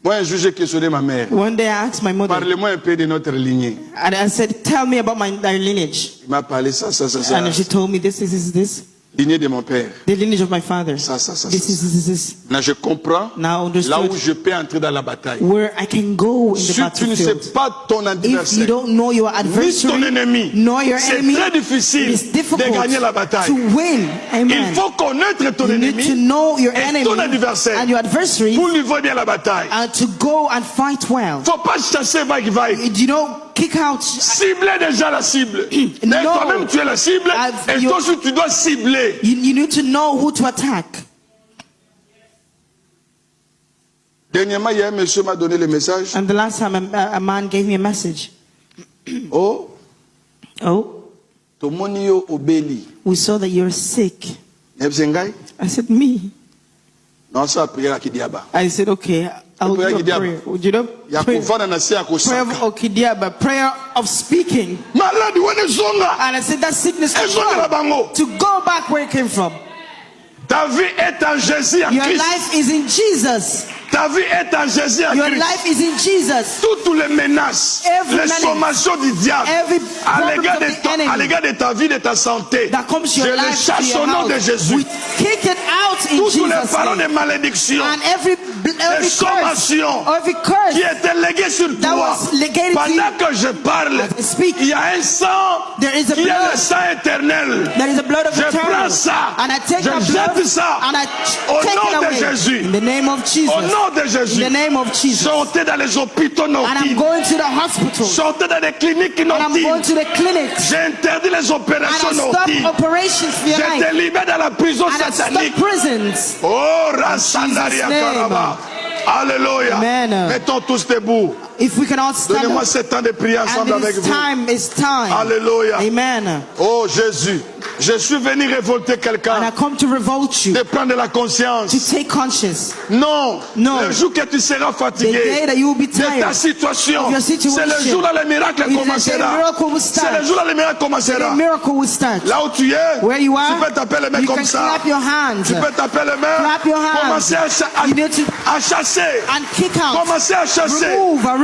Speaker 1: Moi, un jour, j'ai questionné ma mère.
Speaker 2: One day I asked my mother,
Speaker 1: Parlez-moi un peu de notre lignée.
Speaker 2: and I said, tell me about my lineage.
Speaker 1: Il m'a parlé ça.
Speaker 2: And she told me this.
Speaker 1: Lignée de mon père.
Speaker 2: The lineage of my father.
Speaker 1: Ça.
Speaker 2: This.
Speaker 1: Là, je comprends
Speaker 2: Now understood
Speaker 1: là où je peux entrer dans la bataille.
Speaker 2: where I can go in the
Speaker 1: Si tu ne sais
Speaker 2: battlefield.
Speaker 1: pas ton
Speaker 2: If you
Speaker 1: adversaire,
Speaker 2: don't know your
Speaker 1: ni ton
Speaker 2: adversary,
Speaker 1: ennemi,
Speaker 2: nor your
Speaker 1: c'est
Speaker 2: enemy,
Speaker 1: très difficile
Speaker 2: it's difficult
Speaker 1: de gagner la bataille.
Speaker 2: to win.
Speaker 1: Il
Speaker 2: Amen.
Speaker 1: faut connaître ton
Speaker 2: You need to
Speaker 1: ennemi
Speaker 2: know your
Speaker 1: et
Speaker 2: enemy
Speaker 1: ton adversaire
Speaker 2: and your adversary
Speaker 1: pour lui voir bien la bataille.
Speaker 2: and to go and fight well.
Speaker 1: Faut pas chasser vague.
Speaker 2: You know, kick out.
Speaker 1: Cibler déjà la cible. Mais
Speaker 2: No.
Speaker 1: toi-même tu es la cible et toi aussi tu dois cibler.
Speaker 2: You need to know who to attack.
Speaker 1: Dernièrement, il y a un monsieur m'a donné le message.
Speaker 2: And the last time a man gave me a message.
Speaker 1: Oh,
Speaker 2: Oh,
Speaker 1: tomoni yo obeli.
Speaker 2: we saw that you're sick.
Speaker 1: Nebzengai?
Speaker 2: I said, me?
Speaker 1: Non, ça a prié à Kidiaba.
Speaker 2: I said, okay, I'll do a prayer. Would you know?
Speaker 1: Ya
Speaker 2: Prayer
Speaker 1: kufana na siya
Speaker 2: of
Speaker 1: kusaka.
Speaker 2: Okidiaba, prayer of speaking.
Speaker 1: Maladi wene zonga.
Speaker 2: And I said, that sickness to
Speaker 1: Ezonga la bango.
Speaker 2: go back where it came from.
Speaker 1: Ta vie est en Jésus en
Speaker 2: Your
Speaker 1: Christ.
Speaker 2: life is in Jesus.
Speaker 1: Ta vie est en Jésus en
Speaker 2: Your
Speaker 1: Christ.
Speaker 2: life is in Jesus.
Speaker 1: Toutes les menaces,
Speaker 2: Every
Speaker 1: les
Speaker 2: menace,
Speaker 1: sommations du diable
Speaker 2: every
Speaker 1: à
Speaker 2: problem
Speaker 1: l'égard
Speaker 2: of
Speaker 1: de,
Speaker 2: the enemy
Speaker 1: à l'égard de ta vie, de ta santé,
Speaker 2: That comes to
Speaker 1: je
Speaker 2: your
Speaker 1: le
Speaker 2: life, to
Speaker 1: chasse
Speaker 2: your
Speaker 1: au nom de
Speaker 2: house.
Speaker 1: Jésus.
Speaker 2: We kick it out in
Speaker 1: Toutes les
Speaker 2: Jesus'
Speaker 1: paroles de
Speaker 2: name.
Speaker 1: malédiction
Speaker 2: And every curse,
Speaker 1: sommations
Speaker 2: every curse
Speaker 1: qui étaient léguées sur
Speaker 2: that
Speaker 1: toi,
Speaker 2: was legated to
Speaker 1: pendant
Speaker 2: you,
Speaker 1: que je parle,
Speaker 2: as I speak,
Speaker 1: il y a un sang
Speaker 2: there is a
Speaker 1: qui est
Speaker 2: blood.
Speaker 1: le sang éternel.
Speaker 2: There is a blood of
Speaker 1: Je
Speaker 2: eternal.
Speaker 1: prends ça,
Speaker 2: And I take
Speaker 1: je
Speaker 2: that
Speaker 1: jette
Speaker 2: blood
Speaker 1: ça
Speaker 2: and I
Speaker 1: au
Speaker 2: take
Speaker 1: nom
Speaker 2: it
Speaker 1: de
Speaker 2: away.
Speaker 1: Jésus.
Speaker 2: In the name of Jesus.
Speaker 1: Au nom de Jésus.
Speaker 2: In the name of Jesus.
Speaker 1: Sortez dans les hôpitaux
Speaker 2: And I'm
Speaker 1: nocturnes.
Speaker 2: going to the hospital.
Speaker 1: Sortez dans les cliniques
Speaker 2: And I'm going
Speaker 1: nocturnes.
Speaker 2: to the clinics.
Speaker 1: J'interdis les
Speaker 2: And
Speaker 1: opérations
Speaker 2: I stop
Speaker 1: nocturnes.
Speaker 2: operations for your
Speaker 1: Je
Speaker 2: life.
Speaker 1: te libère dans la prison
Speaker 2: And I stop
Speaker 1: satanique.
Speaker 2: prisons.
Speaker 1: Oh, Rassandaria
Speaker 2: Jesus' name.
Speaker 1: Karaba. Alléluia.
Speaker 2: Amen.
Speaker 1: Mettons tous debout.
Speaker 2: If we can all stand
Speaker 1: Donnez-moi
Speaker 2: up.
Speaker 1: 7 ans de prière ensemble
Speaker 2: And
Speaker 1: avec
Speaker 2: it's
Speaker 1: vous.
Speaker 2: time, it's time.
Speaker 1: Alléluia.
Speaker 2: Amen.
Speaker 1: Oh Jésus, je suis venu révolter
Speaker 2: And I
Speaker 1: quelqu'un
Speaker 2: come to revolt you,
Speaker 1: de prendre la conscience.
Speaker 2: to take conscience.
Speaker 1: Non,
Speaker 2: No.
Speaker 1: le jour que tu seras
Speaker 2: The
Speaker 1: fatigué
Speaker 2: day that you will be
Speaker 1: de ta
Speaker 2: tired,
Speaker 1: situation,
Speaker 2: of your situation,
Speaker 1: c'est le jour où le miracle
Speaker 2: is the day
Speaker 1: commencera.
Speaker 2: miracle will
Speaker 1: C'est
Speaker 2: start.
Speaker 1: le jour où le miracle
Speaker 2: the
Speaker 1: commencera.
Speaker 2: miracle will start.
Speaker 1: Là où tu es,
Speaker 2: Where you are,
Speaker 1: tu peux taper les mains
Speaker 2: you
Speaker 1: comme
Speaker 2: can
Speaker 1: ça.
Speaker 2: clap your hands.
Speaker 1: Tu peux taper les mains.
Speaker 2: Clap your hands.
Speaker 1: Commencer
Speaker 2: You need to
Speaker 1: à chasser.
Speaker 2: and kick out.
Speaker 1: Commencer à chasser.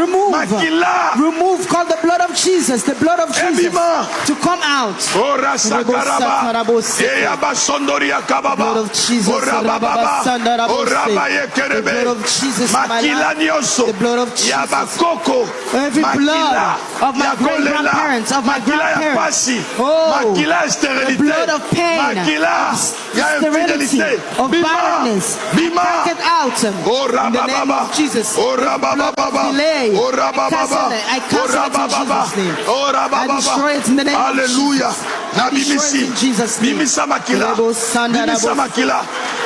Speaker 2: Remove.
Speaker 1: Makila.
Speaker 2: Remove. Call the blood of Jesus. The blood of Jesus
Speaker 1: Ebima.
Speaker 2: to come out.
Speaker 1: Oh Rasa Karaba. Eyaba Sondoria Kababa.
Speaker 2: Blood of Jesus.
Speaker 1: Oh Rababa. Oh Rabaye
Speaker 2: The blood
Speaker 1: Kerebe.
Speaker 2: of Jesus. in my
Speaker 1: Makila
Speaker 2: life.
Speaker 1: Nyoso.
Speaker 2: The blood of Jesus.
Speaker 1: Yaba Koko.
Speaker 2: Every blood of my
Speaker 1: Yakolela.
Speaker 2: great-grandparents, of my
Speaker 1: Makila ya
Speaker 2: grandparents.
Speaker 1: pasi.
Speaker 2: Oh,
Speaker 1: Makila
Speaker 2: the
Speaker 1: stérilité.
Speaker 2: blood of pain,
Speaker 1: Makila ya
Speaker 2: sterility,
Speaker 1: infidélité.
Speaker 2: of
Speaker 1: Bima.
Speaker 2: barrenness.
Speaker 1: Bima.
Speaker 2: Take it out.
Speaker 1: Oh
Speaker 2: In the name
Speaker 1: Rababa.
Speaker 2: of Jesus.
Speaker 1: Oh
Speaker 2: Blood
Speaker 1: Rababa.
Speaker 2: of delay.
Speaker 1: Oh Rababa.
Speaker 2: I cancel it in Jesus' name.
Speaker 1: Oh
Speaker 2: I destroy it in the name of
Speaker 1: Alléluia. Na
Speaker 2: I destroy it
Speaker 1: bimisi.
Speaker 2: in Jesus' name.
Speaker 1: Bimisa makila.
Speaker 2: Rebo sanda
Speaker 1: Bimisa
Speaker 2: rabo.
Speaker 1: makila.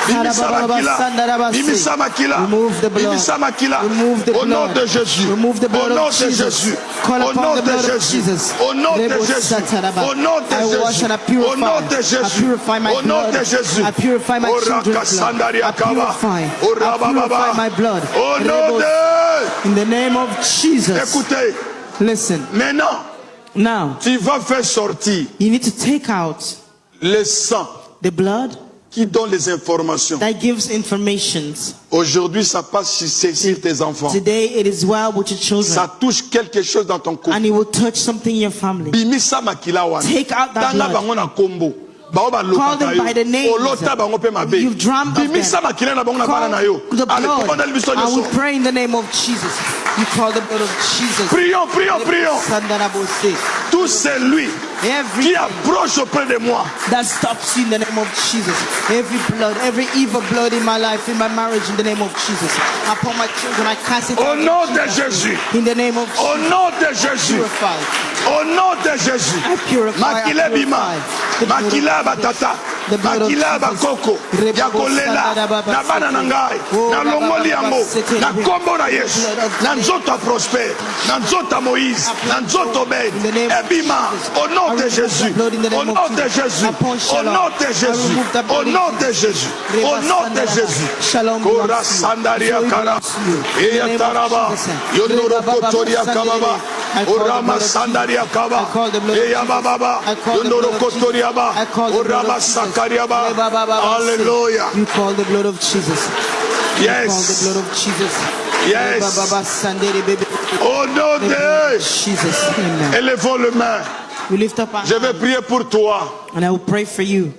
Speaker 1: Bimisa makila. Bimisa makila.
Speaker 2: Remove the blood.
Speaker 1: Bimisa makila.
Speaker 2: Remove the
Speaker 1: Au nom
Speaker 2: blood.
Speaker 1: de Jésus.
Speaker 2: Remove the
Speaker 1: Au
Speaker 2: blood
Speaker 1: nom
Speaker 2: of
Speaker 1: de
Speaker 2: Jesus.
Speaker 1: Jésus.
Speaker 2: Call
Speaker 1: Au
Speaker 2: upon
Speaker 1: nom
Speaker 2: the
Speaker 1: de
Speaker 2: blood of
Speaker 1: Jésus.
Speaker 2: Jesus.
Speaker 1: Au nom de
Speaker 2: Rebo
Speaker 1: Jésus.
Speaker 2: sataraba.
Speaker 1: Au nom de
Speaker 2: I wash
Speaker 1: Jésus.
Speaker 2: and I
Speaker 1: Au
Speaker 2: purify.
Speaker 1: nom de
Speaker 2: I
Speaker 1: Jésus.
Speaker 2: purify my
Speaker 1: Au nom de
Speaker 2: blood.
Speaker 1: Jésus.
Speaker 2: I purify my
Speaker 1: Oh,
Speaker 2: children's blood.
Speaker 1: Rakasandari
Speaker 2: I
Speaker 1: Akaba.
Speaker 2: purify.
Speaker 1: Oh,
Speaker 2: I purify
Speaker 1: Rabababa.
Speaker 2: my blood.
Speaker 1: Au nom
Speaker 2: Rebo-
Speaker 1: de...
Speaker 2: In the name of Jesus.
Speaker 1: Écoutez,
Speaker 2: Listen.
Speaker 1: maintenant,
Speaker 2: Now,
Speaker 1: tu vas faire sortir
Speaker 2: you need to take out
Speaker 1: le sang
Speaker 2: the blood
Speaker 1: qui donne les informations.
Speaker 2: that gives informations.
Speaker 1: Aujourd'hui, ça passe sur tes enfants.
Speaker 2: Today it is well with your children.
Speaker 1: Ça touche quelque chose dans ton couple.
Speaker 2: And it will touch something in your family.
Speaker 1: Bimisa makila wana.
Speaker 2: Take out that
Speaker 1: Tanga
Speaker 2: blood.
Speaker 1: bango na kombo. Bao ba
Speaker 2: Call
Speaker 1: lokaka
Speaker 2: them
Speaker 1: yo.
Speaker 2: by the names.
Speaker 1: Olota bango pe mabe.
Speaker 2: You've drummed of
Speaker 1: Bimisa
Speaker 2: them.
Speaker 1: makila na bango na bana
Speaker 2: Call
Speaker 1: na yo.
Speaker 2: the
Speaker 1: Allez,
Speaker 2: blood.
Speaker 1: commande le biso
Speaker 2: I will
Speaker 1: nyoso.
Speaker 2: pray in the name of Jesus. You call the blood of Jesus.
Speaker 1: Prions, prions, prions.
Speaker 2: Sandarabose.
Speaker 1: Tout celui qui
Speaker 2: Everything
Speaker 1: approche auprès de moi.
Speaker 2: that stops you in the name of Jesus. Every blood, every evil blood in my life, in my marriage, in the name of Jesus. Upon my children, I cast it
Speaker 1: Au
Speaker 2: out in
Speaker 1: nom de
Speaker 2: Jesus'
Speaker 1: Jésus.
Speaker 2: name. In the name of
Speaker 1: Au
Speaker 2: Jesus.
Speaker 1: nom de Jésus.
Speaker 2: Purified.
Speaker 1: Au nom de Jésus. Makile bima. Makila batata. Makila bakoko. Yakolela. Na bana nangai. Na longoli yango. Na kombo na Yesu. Na nzoto prospère. Na nzoto Moïse. Na nzoto Ben. Ebima. Au nom de Jésus. Au nom de Jésus. Au nom de Jésus. Au nom de Jésus. Au nom de Jésus. Kora sandaria kara. Eya taraba. Yonoro kotoria kababa. Orama sandaria kaba. Eya baba. Yonoro kotoria ba. Orama sakaria ba. Hallelujah.
Speaker 2: You call the blood of Jesus.
Speaker 1: Yes.
Speaker 2: You call the blood of Jesus.
Speaker 1: Yes. Au nom de
Speaker 2: Jesus. Amen.
Speaker 1: Élevons les mains.
Speaker 2: We lift up our
Speaker 1: Je vais prier pour toi.
Speaker 2: and I will pray for you.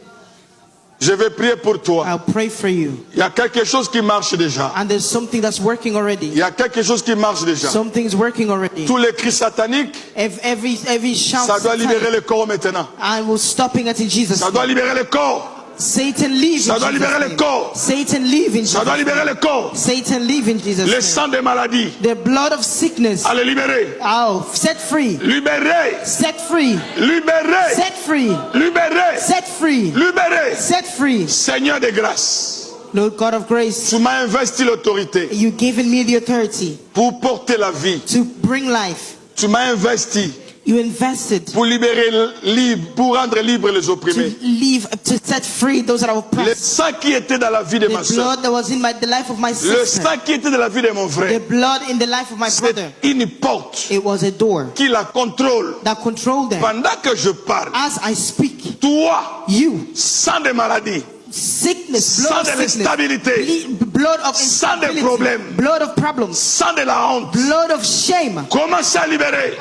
Speaker 1: Je vais prier pour toi.
Speaker 2: I'll pray for you.
Speaker 1: Il y a quelque chose qui marche déjà.
Speaker 2: And there's something that's working
Speaker 1: Il
Speaker 2: already.
Speaker 1: y a quelque chose qui marche déjà.
Speaker 2: Something's working already.
Speaker 1: Tous les cris sataniques,
Speaker 2: Every shout
Speaker 1: ça doit libérer
Speaker 2: satanic,
Speaker 1: le corps maintenant.
Speaker 2: I will stopping it in Jesus'
Speaker 1: Ça doit
Speaker 2: name.
Speaker 1: libérer le corps.
Speaker 2: Satan leave
Speaker 1: Ça
Speaker 2: in
Speaker 1: doit
Speaker 2: Jesus'
Speaker 1: libérer le
Speaker 2: name.
Speaker 1: corps.
Speaker 2: Satan leave in
Speaker 1: Ça doit
Speaker 2: Jesus'
Speaker 1: libérer le corps.
Speaker 2: Satan leave in Jesus'
Speaker 1: Le
Speaker 2: name.
Speaker 1: sang des maladies,
Speaker 2: The blood of sickness.
Speaker 1: à le libérer.
Speaker 2: Oh, set free.
Speaker 1: Libérer.
Speaker 2: Set free.
Speaker 1: Libérer.
Speaker 2: Set free.
Speaker 1: Libérer.
Speaker 2: Set free.
Speaker 1: Libérer.
Speaker 2: Set free.
Speaker 1: Seigneur de grâce,
Speaker 2: Lord God of grace,
Speaker 1: tu m'as investi l'autorité
Speaker 2: you've given me the authority
Speaker 1: pour porter la vie.
Speaker 2: to bring life.
Speaker 1: Tu m'as investi
Speaker 2: You invested
Speaker 1: pour libérer libre, pour rendre libre les
Speaker 2: to
Speaker 1: opprimés.
Speaker 2: leave, to set free those that are
Speaker 1: Le
Speaker 2: oppressed.
Speaker 1: sang qui était dans la vie de ma
Speaker 2: The
Speaker 1: soeur,
Speaker 2: blood that was in the life of my
Speaker 1: le
Speaker 2: sister.
Speaker 1: sang qui était dans la vie de mon
Speaker 2: The
Speaker 1: frère,
Speaker 2: blood in the life of my brother.
Speaker 1: c'est une porte
Speaker 2: It was a door
Speaker 1: qui la contrôle.
Speaker 2: that controlled them.
Speaker 1: Pendant que je parle,
Speaker 2: As I speak,
Speaker 1: toi,
Speaker 2: you,
Speaker 1: sang de maladie,
Speaker 2: sickness,
Speaker 1: sang
Speaker 2: blood
Speaker 1: de
Speaker 2: of sickness,
Speaker 1: l'instabilité,
Speaker 2: blood of
Speaker 1: sang de
Speaker 2: instability,
Speaker 1: problèmes,
Speaker 2: blood of problems,
Speaker 1: sang de la honte,
Speaker 2: blood of shame,
Speaker 1: commence à libérer.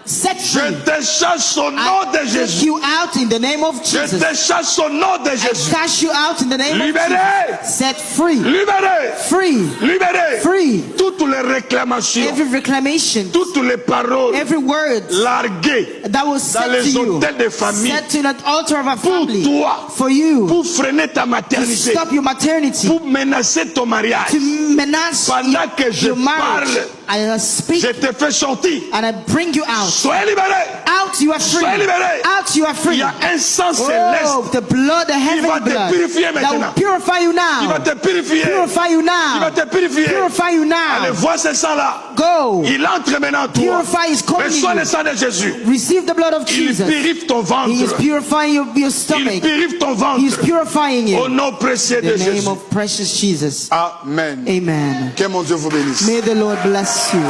Speaker 2: set
Speaker 1: Je
Speaker 2: free.
Speaker 1: te chasse au nom de
Speaker 2: I take
Speaker 1: Jésus.
Speaker 2: you out in the name of
Speaker 1: Je
Speaker 2: Jesus.
Speaker 1: te chasse au nom de Jésus.
Speaker 2: Cast you out in the name of
Speaker 1: Libéré,
Speaker 2: Jesus. Set free.
Speaker 1: libéré,
Speaker 2: Free.
Speaker 1: libéré.
Speaker 2: Free.
Speaker 1: Toutes les réclamations,
Speaker 2: Every reclamation,
Speaker 1: toutes les paroles
Speaker 2: every word
Speaker 1: larguées
Speaker 2: that was
Speaker 1: dans
Speaker 2: said to
Speaker 1: les
Speaker 2: you,
Speaker 1: hôtels de famille
Speaker 2: set to that altar of a
Speaker 1: pour
Speaker 2: family,
Speaker 1: toi,
Speaker 2: for you,
Speaker 1: pour freiner ta
Speaker 2: to
Speaker 1: maternité,
Speaker 2: stop your maternity,
Speaker 1: pour menacer ton mariage.
Speaker 2: to menace
Speaker 1: Pendant que je
Speaker 2: your marriage.
Speaker 1: parle,
Speaker 2: I speak
Speaker 1: je te fais sortir.
Speaker 2: and I bring you out.
Speaker 1: Sois libéré.
Speaker 2: Out you are free.
Speaker 1: Sois libéré.
Speaker 2: Out you are
Speaker 1: Il
Speaker 2: free.
Speaker 1: y a un sang
Speaker 2: Oh,
Speaker 1: céleste
Speaker 2: the blood, the
Speaker 1: va
Speaker 2: heavenly
Speaker 1: te
Speaker 2: blood
Speaker 1: purifier
Speaker 2: that will
Speaker 1: maintenant.
Speaker 2: purify you
Speaker 1: qui va
Speaker 2: now.
Speaker 1: te purifier.
Speaker 2: Purify you
Speaker 1: Qui va
Speaker 2: now.
Speaker 1: te purifier.
Speaker 2: Purify you
Speaker 1: Allez,
Speaker 2: now.
Speaker 1: vois ce sang-là.
Speaker 2: Go.
Speaker 1: Il entre maintenant en toi.
Speaker 2: Purify is coming
Speaker 1: Reçois
Speaker 2: in
Speaker 1: le
Speaker 2: you.
Speaker 1: sang de Jésus.
Speaker 2: Receive the blood of
Speaker 1: Il
Speaker 2: Jesus.
Speaker 1: purifie ton
Speaker 2: He is
Speaker 1: ventre.
Speaker 2: purifying your
Speaker 1: Il
Speaker 2: stomach.
Speaker 1: purifie ton
Speaker 2: He is
Speaker 1: ventre.
Speaker 2: purifying
Speaker 1: Au
Speaker 2: you.
Speaker 1: nom précieux
Speaker 2: In
Speaker 1: de
Speaker 2: the name
Speaker 1: Jésus.
Speaker 2: of precious Jesus.
Speaker 1: Amen.
Speaker 2: Amen.
Speaker 1: Que mon Dieu vous bénisse.
Speaker 2: May the Lord bless you.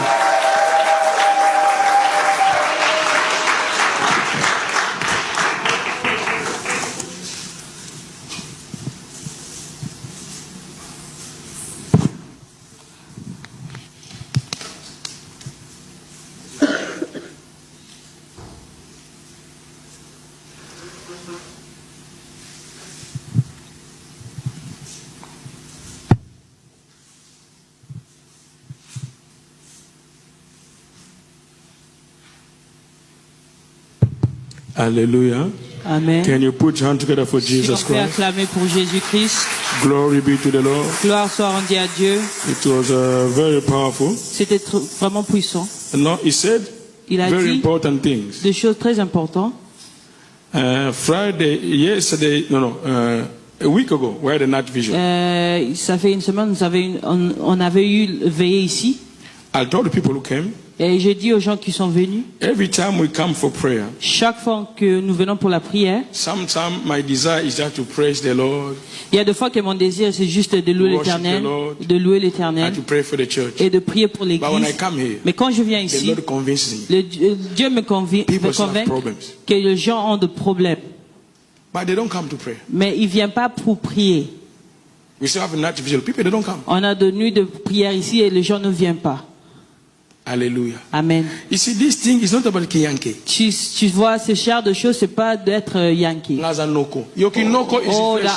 Speaker 3: Hallelujah.
Speaker 4: Amen.
Speaker 3: Can you put your hand together for
Speaker 4: Si on
Speaker 3: Jesus
Speaker 4: peut
Speaker 3: Christ?
Speaker 4: acclamer pour Jésus-Christ,
Speaker 3: Glory be to the Lord.
Speaker 4: gloire soit rendue à Dieu.
Speaker 3: It was very powerful.
Speaker 4: C'était vraiment puissant.
Speaker 3: No, he said
Speaker 4: Il a
Speaker 3: very
Speaker 4: dit
Speaker 3: important things.
Speaker 4: des choses très importantes.
Speaker 3: Friday, yesterday, a week ago, we had a night vision.
Speaker 4: Ça fait une semaine, on avait eu veillé ici.
Speaker 3: I told the people who came,
Speaker 4: Et j'ai dit aux gens qui sont venus,
Speaker 3: every time we come for prayer,
Speaker 4: chaque fois que nous venons pour la prière,
Speaker 3: sometimes my desire is just to praise the Lord
Speaker 4: il y a des fois que mon désir c'est juste de louer
Speaker 3: Worship
Speaker 4: l'Éternel,
Speaker 3: the Lord.
Speaker 4: de louer l'Éternel
Speaker 3: and to pray for the church.
Speaker 4: et de prier pour
Speaker 3: But when I
Speaker 4: l'Église.
Speaker 3: come here,
Speaker 4: Mais quand je viens
Speaker 3: the
Speaker 4: ici,
Speaker 3: Lord convinces me.
Speaker 4: Dieu me
Speaker 3: People still have
Speaker 4: convainc
Speaker 3: problems.
Speaker 4: que les gens ont des problèmes.
Speaker 3: But they don't come to pray.
Speaker 4: Mais ils ne viennent pas pour prier.
Speaker 3: We still have a night vision. People, they don't come.
Speaker 4: On a de nuits de prière ici et les gens ne viennent pas.
Speaker 3: Hallelujah.
Speaker 4: Amen.
Speaker 3: You see, this thing is not about Kiyanke.
Speaker 4: Tu vois, ce genre de choses, c'est pas d'être Yankee.
Speaker 3: Lazanoko. Yokinoko is
Speaker 4: Oh,
Speaker 3: the flesh.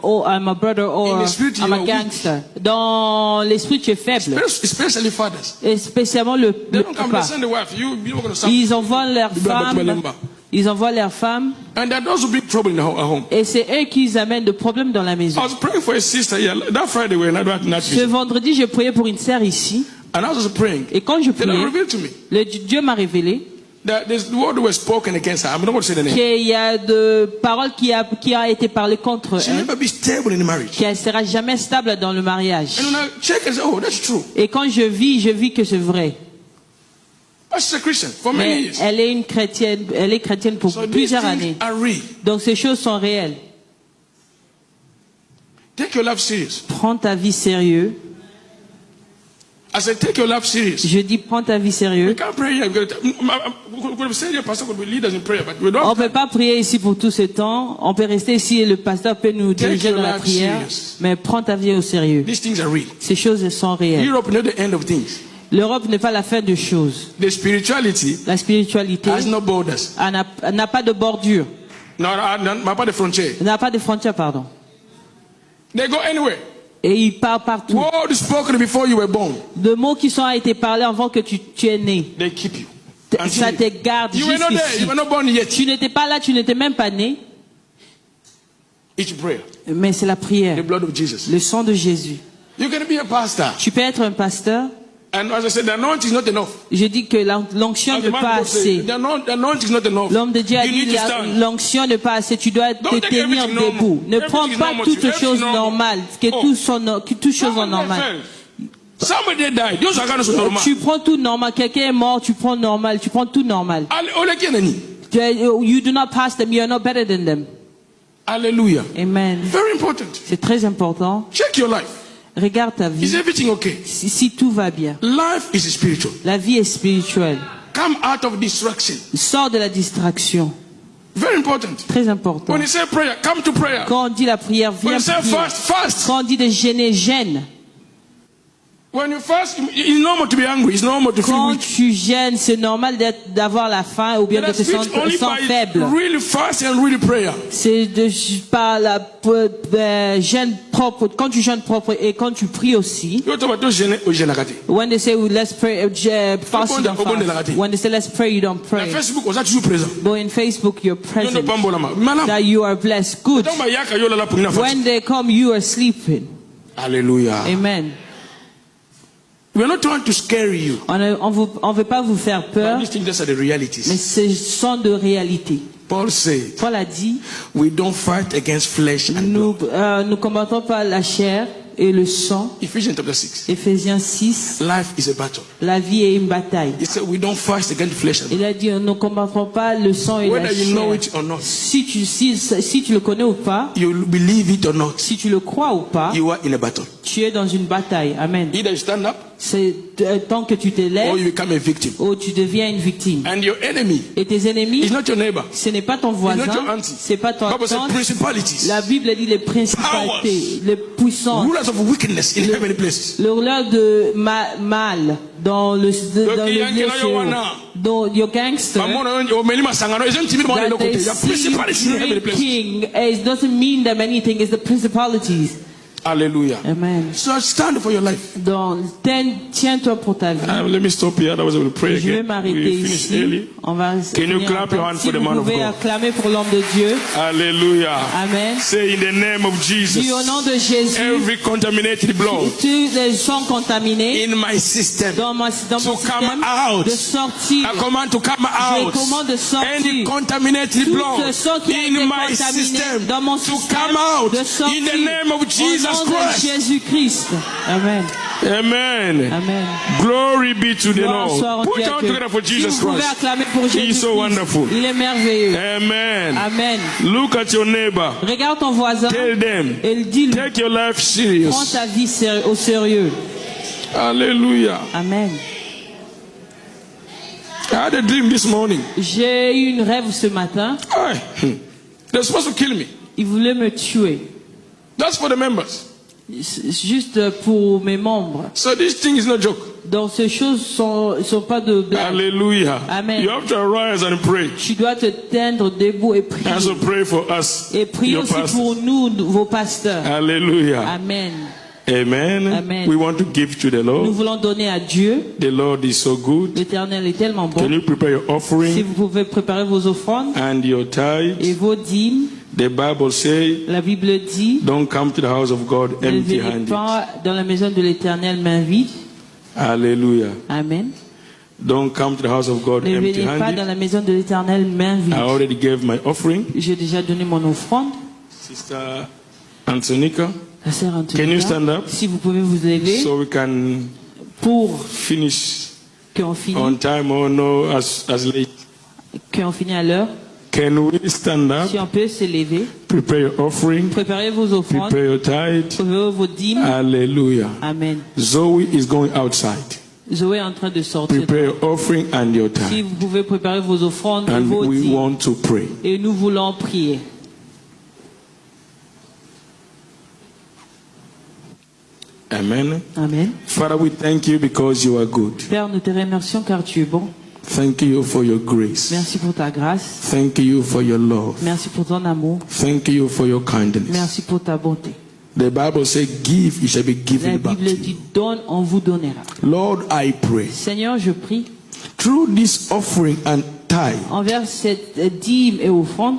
Speaker 4: I'm a brother, or
Speaker 3: In the spirit,
Speaker 4: I'm
Speaker 3: you
Speaker 4: a
Speaker 3: are weak.
Speaker 4: gangster. Dans l'esprit, tu es faible.
Speaker 3: Especially fathers.
Speaker 4: Et spécialement le
Speaker 3: They don't come, they
Speaker 4: papa.
Speaker 3: send the wife. You are going to stop.
Speaker 4: Ils envoient leurs femmes.
Speaker 3: Lemba.
Speaker 4: Ils envoient leurs femmes.
Speaker 3: And that does bring trouble in the home.
Speaker 4: Et c'est eux qui amènent des problèmes dans la maison.
Speaker 3: I was praying for a sister here. That Friday we were not at night
Speaker 4: Ce
Speaker 3: vision.
Speaker 4: vendredi, j'ai prié pour une sœur ici.
Speaker 3: And I was praying.
Speaker 4: Et quand je
Speaker 3: The Lord
Speaker 4: priais,
Speaker 3: revealed to me
Speaker 4: Dieu m'a révélé
Speaker 3: that this word was spoken against her. I'm not going to say the name.
Speaker 4: qu'il y a de paroles qui a été parlée contre
Speaker 3: She'll
Speaker 4: elle,
Speaker 3: never be stable in the marriage.
Speaker 4: qu'elle sera jamais stable dans le mariage.
Speaker 3: And when I check and say, oh, that's true.
Speaker 4: Et quand je vis que c'est vrai.
Speaker 3: But she's a Christian for many
Speaker 4: Mais
Speaker 3: years.
Speaker 4: elle est chrétienne pour
Speaker 3: So these
Speaker 4: plusieurs
Speaker 3: things
Speaker 4: années.
Speaker 3: are real.
Speaker 4: Donc ces choses sont réelles.
Speaker 3: Take your life serious.
Speaker 4: Prends ta vie sérieux.
Speaker 3: I said, take your life serious.
Speaker 4: Je dis prends ta vie
Speaker 3: We
Speaker 4: sérieux.
Speaker 3: can't pray here. We could say your pastor could lead us in prayer, but we don't.
Speaker 4: On ne peut pas prier ici pour tout ce temps. On peut rester ici et le pasteur peut nous diriger
Speaker 3: your
Speaker 4: dans la
Speaker 3: life
Speaker 4: prière.
Speaker 3: serious.
Speaker 4: Mais prends ta vie au sérieux.
Speaker 3: These things are real.
Speaker 4: Ces choses sont réelles.
Speaker 3: Europe is not the end of things.
Speaker 4: L'Europe n'est pas la fin de choses.
Speaker 3: The spirituality
Speaker 4: La spiritualité
Speaker 3: has no borders.
Speaker 4: n'a pas de bordure.
Speaker 3: Pas de frontières.
Speaker 4: N'a pas de frontières, pardon.
Speaker 3: They go anywhere.
Speaker 4: Et il part partout.
Speaker 3: Word spoken before you were born.
Speaker 4: De mots qui ont été parlés avant que tu es né.
Speaker 3: They keep you.
Speaker 4: Ça te garde
Speaker 3: You were not there.
Speaker 4: jusqu'ici.
Speaker 3: You were not born yet.
Speaker 4: Tu n'étais pas là, tu n'étais même pas né.
Speaker 3: It's prayer.
Speaker 4: Mais c'est la prière.
Speaker 3: The blood of Jesus.
Speaker 4: Le sang de Jésus.
Speaker 3: You can be a pastor.
Speaker 4: Tu peux être un pasteur.
Speaker 3: And as I said, the anointing is not enough.
Speaker 4: Je dis que l'onction
Speaker 3: As the
Speaker 4: n'est
Speaker 3: man
Speaker 4: pas
Speaker 3: of God said,
Speaker 4: assez.
Speaker 3: the anointing is not enough.
Speaker 4: L'homme de Dieu a
Speaker 3: You
Speaker 4: dit
Speaker 3: need to stand.
Speaker 4: l'onction n'est pas assez. Tu dois te
Speaker 3: Don't take
Speaker 4: tenir
Speaker 3: everything normal.
Speaker 4: debout. Ne prends
Speaker 3: Everything is
Speaker 4: pas
Speaker 3: normal.
Speaker 4: toutes
Speaker 3: Everything
Speaker 4: choses
Speaker 3: is normal.
Speaker 4: normales. Que
Speaker 3: Oh.
Speaker 4: toutes choses sont
Speaker 3: Someone
Speaker 4: normales.
Speaker 3: fell. Somebody died. Those are kind of normal.
Speaker 4: Tu prends tout normal. Quelqu'un est mort, tu prends normal. Tu prends tout normal. You do not pass them. You are not better than them.
Speaker 3: Hallelujah.
Speaker 4: Amen.
Speaker 3: Very important.
Speaker 4: C'est très important.
Speaker 3: Check your life.
Speaker 4: Regarde ta
Speaker 3: Is
Speaker 4: vie.
Speaker 3: everything okay?
Speaker 4: Si tout va bien.
Speaker 3: Life is spiritual.
Speaker 4: La vie est spirituelle.
Speaker 3: Come out of distraction.
Speaker 4: Sors de la distraction.
Speaker 3: Very important.
Speaker 4: Très important.
Speaker 3: When you say prayer, come to prayer.
Speaker 4: Quand on dit la prière,
Speaker 3: When
Speaker 4: viens
Speaker 3: you say
Speaker 4: prier.
Speaker 3: fast, fast.
Speaker 4: Quand on dit de gêner, gêne.
Speaker 3: When you fast, it's normal to be hungry. It's normal to feel
Speaker 4: Quand
Speaker 3: weak.
Speaker 4: tu gênes, c'est normal d'avoir la faim ou bien de
Speaker 3: That's
Speaker 4: te
Speaker 3: fit only
Speaker 4: sentir
Speaker 3: by
Speaker 4: faible.
Speaker 3: really fast and really prayer.
Speaker 4: C'est par la gêne propre, quand tu gênes propre et quand tu pries aussi.
Speaker 3: You talk about gêner au gênakati.
Speaker 4: When they say let's pray, fast you don't fast. When they say let's pray, you don't
Speaker 3: Na
Speaker 4: pray.
Speaker 3: Facebook, on a toujours présent.
Speaker 4: But in Facebook, you're
Speaker 3: Non,
Speaker 4: present.
Speaker 3: pas mbolama. Malam.
Speaker 4: That you are blessed. Good.
Speaker 3: Donc, yaka yo lala pour une fois.
Speaker 4: When they come, you are sleeping.
Speaker 3: Hallelujah.
Speaker 4: Amen.
Speaker 3: We are not trying to scare you.
Speaker 4: On veut pas vous faire peur,
Speaker 3: These things are the
Speaker 4: mais
Speaker 3: realities.
Speaker 4: ce sont de réalité.
Speaker 3: Paul said,
Speaker 4: Paul a dit,
Speaker 3: we don't fight against flesh and blood.
Speaker 4: nous combattons pas la chair et le sang.
Speaker 3: Ephesians chapter 6.
Speaker 4: Éphésiens 6,
Speaker 3: Life is a battle.
Speaker 4: la vie est une bataille.
Speaker 3: He said, we don't fight against flesh and blood.
Speaker 4: Il a dit, nous ne combattrons pas le sang et la
Speaker 3: Whether you know
Speaker 4: chair.
Speaker 3: it or not,
Speaker 4: Si tu le connais ou pas,
Speaker 3: you believe it or not,
Speaker 4: si tu le crois ou pas,
Speaker 3: you are in a battle.
Speaker 4: tu es dans une bataille. Amen.
Speaker 3: Either you stand up
Speaker 4: C'est tant que tu te
Speaker 3: or
Speaker 4: lèves
Speaker 3: you become a victim.
Speaker 4: ou tu deviens une victime.
Speaker 3: And your enemy
Speaker 4: Et tes ennemis,
Speaker 3: is not your neighbor.
Speaker 4: ce n'est pas ton voisin,
Speaker 3: It's not your auntie.
Speaker 4: c'est pas ton
Speaker 3: Bible says
Speaker 4: tante.
Speaker 3: principalities,
Speaker 4: La Bible dit les principautés, les puissances,
Speaker 3: rulers of wickedness in heavenly places.
Speaker 4: le rôle de mal dans le lieu dans your gangster. That they see you king, it doesn't mean them anything. It's the principalities.
Speaker 3: Hallelujah.
Speaker 4: Amen.
Speaker 3: So stand for your life.
Speaker 4: Donc, tiens-toi pour ta vie.
Speaker 3: Let me stop here. Otherwise, I will pray
Speaker 4: Je vais
Speaker 3: again.
Speaker 4: m'arrêter
Speaker 3: We finish
Speaker 4: ici.
Speaker 3: early.
Speaker 4: On va
Speaker 3: Can you
Speaker 4: finir
Speaker 3: clap your
Speaker 4: encore.
Speaker 3: hand
Speaker 4: Si
Speaker 3: for the
Speaker 4: vous
Speaker 3: man of
Speaker 4: pouvez
Speaker 3: God?
Speaker 4: acclamer pour l'homme de Dieu.
Speaker 3: Hallelujah.
Speaker 4: Amen.
Speaker 3: Say in the name of Jesus.
Speaker 4: Dis au nom de Jésus,
Speaker 3: Every contaminated blood
Speaker 4: tous les sangs contaminés
Speaker 3: in my system
Speaker 4: dans mon
Speaker 3: to come
Speaker 4: système
Speaker 3: out.
Speaker 4: de sortir.
Speaker 3: I command to come out.
Speaker 4: commande de sortir.
Speaker 3: Any contaminated
Speaker 4: Tout
Speaker 3: blood
Speaker 4: ce sang qui a été
Speaker 3: in my
Speaker 4: contaminé
Speaker 3: system
Speaker 4: dans mon
Speaker 3: to
Speaker 4: système
Speaker 3: come out
Speaker 4: de sortir.
Speaker 3: in the name of Jesus
Speaker 4: Au nom de
Speaker 3: Christ.
Speaker 4: Jésus-Christ. Amen.
Speaker 3: Amen.
Speaker 4: Amen.
Speaker 3: Glory be to the
Speaker 4: Gloire soit
Speaker 3: Lord.
Speaker 4: au
Speaker 3: Put
Speaker 4: Dieu
Speaker 3: your hand
Speaker 4: que-
Speaker 3: together for
Speaker 4: Si
Speaker 3: Jesus
Speaker 4: vous pouvez
Speaker 3: Christ.
Speaker 4: acclamer pour
Speaker 3: He is
Speaker 4: Jésus.
Speaker 3: so wonderful.
Speaker 4: Il est merveilleux.
Speaker 3: Amen.
Speaker 4: Amen.
Speaker 3: Look at your neighbor.
Speaker 4: Regarde ton voisin
Speaker 3: Tell them.
Speaker 4: et dis-lui,
Speaker 3: Take your life
Speaker 4: prends
Speaker 3: serious.
Speaker 4: ta vie au sérieux.
Speaker 3: Hallelujah.
Speaker 4: Amen.
Speaker 3: I had a dream this morning.
Speaker 4: J'ai eu une rêve ce matin.
Speaker 3: They're supposed to kill me.
Speaker 4: Il voulait me tuer.
Speaker 3: That's for the members.
Speaker 4: C'est juste pour mes membres.
Speaker 3: So this thing is no joke.
Speaker 4: Donc ces choses sont pas de blague.
Speaker 3: Hallelujah.
Speaker 4: Amen.
Speaker 3: You have to arise and pray.
Speaker 4: Tu dois te teindre debout et prier.
Speaker 3: Also pray for us.
Speaker 4: Et prier
Speaker 3: your
Speaker 4: aussi
Speaker 3: pastors.
Speaker 4: pour nous, vos pasteurs.
Speaker 3: Hallelujah.
Speaker 4: Amen.
Speaker 3: Amen.
Speaker 4: Amen.
Speaker 3: We want to give to the
Speaker 4: Nous
Speaker 3: Lord.
Speaker 4: voulons donner à Dieu.
Speaker 3: The Lord is so good.
Speaker 4: L'Éternel est tellement
Speaker 3: Can
Speaker 4: bon.
Speaker 3: you prepare your
Speaker 4: Si
Speaker 3: offering
Speaker 4: vous pouvez préparer vos offrandes
Speaker 3: and your
Speaker 4: et
Speaker 3: tithes?
Speaker 4: vos dîmes,
Speaker 3: The Bible says,
Speaker 4: la Bible dit,
Speaker 3: don't come to the house of God
Speaker 4: ne venez
Speaker 3: empty-handed.
Speaker 4: pas dans la maison de l'Éternel main vide.
Speaker 3: Hallelujah.
Speaker 4: Amen.
Speaker 3: Don't come to the house of God
Speaker 4: Ne venez pas dans
Speaker 3: empty-handed.
Speaker 4: la maison de l'Éternel main vide.
Speaker 3: I already gave my offering.
Speaker 4: J'ai déjà donné mon offrande.
Speaker 3: Sister Antonika,
Speaker 4: La sœur Antonia,
Speaker 3: can you stand up
Speaker 4: si vous pouvez vous lever
Speaker 3: so we can
Speaker 4: pour
Speaker 3: finish
Speaker 4: qu'on
Speaker 3: on
Speaker 4: finisse,
Speaker 3: time or no as late?
Speaker 4: à l'heure.
Speaker 3: Can we stand up?
Speaker 4: Si on peut se lever,
Speaker 3: Prepare your offering.
Speaker 4: préparez vos offrandes,
Speaker 3: Prepare your tithe.
Speaker 4: préparez vos dîmes.
Speaker 3: Hallelujah.
Speaker 4: Amen.
Speaker 3: Zoe is going outside.
Speaker 4: Zoé est en train de sortir.
Speaker 3: Prepare your offering and your
Speaker 4: Si
Speaker 3: tithe.
Speaker 4: vous pouvez préparer vos offrandes et
Speaker 3: And
Speaker 4: vos
Speaker 3: we
Speaker 4: dîmes.
Speaker 3: want to pray.
Speaker 4: Et nous voulons prier.
Speaker 3: Amen.
Speaker 4: Amen.
Speaker 3: Father, we thank you because you are good.
Speaker 4: Père, nous te remercions car tu es bon.
Speaker 3: Thank you for your grace.
Speaker 4: Merci pour ta grâce.
Speaker 3: Thank you for your love.
Speaker 4: Merci pour ton amour.
Speaker 3: Thank you for your kindness.
Speaker 4: Merci pour ta bonté.
Speaker 3: The Bible says, give, it shall be
Speaker 4: La
Speaker 3: given back to
Speaker 4: Bible
Speaker 3: you.
Speaker 4: dit donne, on vous donnera.
Speaker 3: Lord, I pray.
Speaker 4: Seigneur, je prie
Speaker 3: Through this offering and tithe,
Speaker 4: envers cette dîme et offrande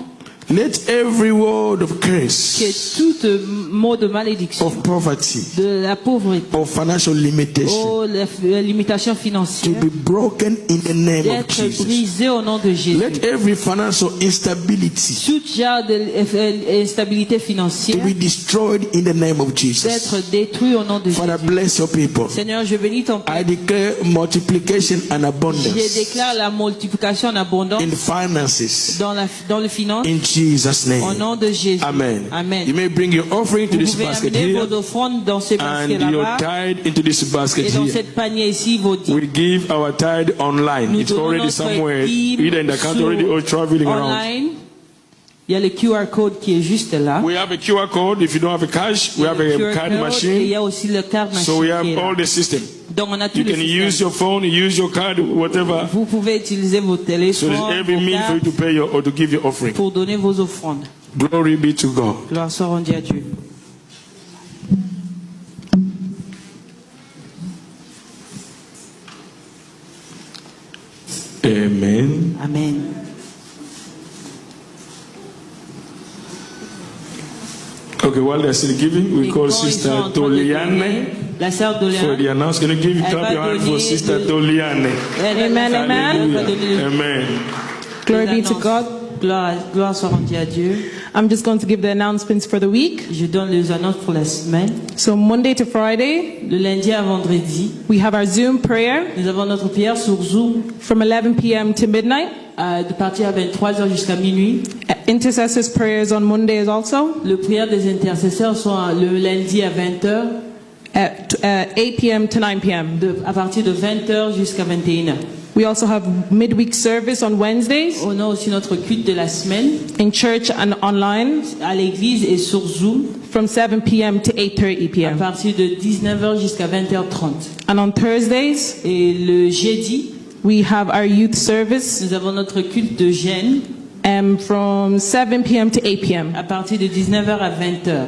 Speaker 3: let every word of curse,
Speaker 4: que tout mot de malédiction,
Speaker 3: of poverty,
Speaker 4: de la pauvreté,
Speaker 3: of financial limitation,
Speaker 4: la limitation
Speaker 3: to
Speaker 4: financière,
Speaker 3: be broken in the name of
Speaker 4: d'être
Speaker 3: Jesus.
Speaker 4: brisée au nom de Jésus.
Speaker 3: Let every financial instability
Speaker 4: Tout genre d'instabilité
Speaker 3: to
Speaker 4: financière
Speaker 3: be destroyed in the name of Jesus.
Speaker 4: d'être détruit au nom de
Speaker 3: Father,
Speaker 4: Jésus.
Speaker 3: bless your people.
Speaker 4: Seigneur, je bénis ton
Speaker 3: I
Speaker 4: Père.
Speaker 3: declare multiplication and
Speaker 4: Je
Speaker 3: abundance
Speaker 4: déclare la multiplication en abondance
Speaker 3: in finances.
Speaker 4: dans le finance
Speaker 3: In Jesus'
Speaker 4: au
Speaker 3: name.
Speaker 4: nom de Jésus.
Speaker 3: Amen.
Speaker 4: Amen.
Speaker 3: You may bring your offering to
Speaker 4: Vous
Speaker 3: this
Speaker 4: pouvez
Speaker 3: basket
Speaker 4: amener
Speaker 3: here
Speaker 4: vos offrandes dans ce
Speaker 3: and
Speaker 4: basket
Speaker 3: your
Speaker 4: là-bas
Speaker 3: tithe into this basket
Speaker 4: et dans
Speaker 3: here.
Speaker 4: cette panier ici vos dîmes.
Speaker 3: We give our tithe online.
Speaker 4: Nous
Speaker 3: It's
Speaker 4: donnons
Speaker 3: already
Speaker 4: notre
Speaker 3: somewhere,
Speaker 4: dîme
Speaker 3: either in the country already or traveling around.
Speaker 4: online. Il y a le QR code qui est juste là.
Speaker 3: We have a QR code. If you don't have a cash, we have
Speaker 4: Le
Speaker 3: a
Speaker 4: QR
Speaker 3: card
Speaker 4: code, et il
Speaker 3: machine.
Speaker 4: y a aussi le card machine.
Speaker 3: So we have
Speaker 4: qui est là.
Speaker 3: all the system.
Speaker 4: Donc on a tout
Speaker 3: You
Speaker 4: le
Speaker 3: can
Speaker 4: système.
Speaker 3: use your phone, use your card, whatever.
Speaker 4: Vous pouvez utiliser vos
Speaker 3: So
Speaker 4: téléphones,
Speaker 3: there's every
Speaker 4: vos
Speaker 3: means for you
Speaker 4: cartes
Speaker 3: to pay your or to give your offering.
Speaker 4: pour donner vos offrandes.
Speaker 3: Glory be to God.
Speaker 4: Gloire soit rendue à Dieu.
Speaker 3: Amen.
Speaker 4: Amen.
Speaker 3: Okay, while they're still giving, we
Speaker 4: Et
Speaker 3: call
Speaker 4: quand ils sont
Speaker 3: Sister
Speaker 4: en train de donner,
Speaker 3: Toliane
Speaker 4: la sœur
Speaker 3: for the
Speaker 4: Doliane,
Speaker 3: announcement. Can you give
Speaker 4: Elle
Speaker 3: clap
Speaker 4: va
Speaker 3: your hand for
Speaker 4: donner
Speaker 3: Sister
Speaker 4: de-
Speaker 3: Toliane?
Speaker 2: Amen, amen.
Speaker 4: Elle va donner le-
Speaker 3: Amen.
Speaker 2: Glory
Speaker 4: les
Speaker 2: be to
Speaker 4: annonces.
Speaker 2: God.
Speaker 4: Gloire soit rendue à Dieu.
Speaker 2: I'm just going to give the announcements for the week.
Speaker 4: Je donne les annonces pour la semaine.
Speaker 2: So Monday to Friday,
Speaker 4: Le lundi à vendredi,
Speaker 2: we have our Zoom prayer
Speaker 4: nous avons notre prière sur Zoom
Speaker 2: from 11 p.m. to midnight.
Speaker 4: de partir à 23h jusqu'à minuit.
Speaker 2: Intercessors prayers on Mondays also
Speaker 4: Le prière des intercesseurs sont le lundi à 20h,
Speaker 2: at 8 p.m. to 9 p.m.
Speaker 4: à partir de 20h jusqu'à 21h.
Speaker 2: We also have midweek service on Wednesdays
Speaker 4: On a aussi notre culte de la semaine
Speaker 2: in church and online
Speaker 4: à l'église et sur Zoom
Speaker 2: from 7 p.m. to 8:30
Speaker 4: à
Speaker 2: p.m.
Speaker 4: partir de 19h jusqu'à 20h30.
Speaker 2: And on Thursdays,
Speaker 4: Et le jeudi,
Speaker 2: we have our youth service
Speaker 4: nous avons notre culte de jeûne
Speaker 2: from 7 p.m. to 8 p.m.
Speaker 4: à partir de 19h à 20h.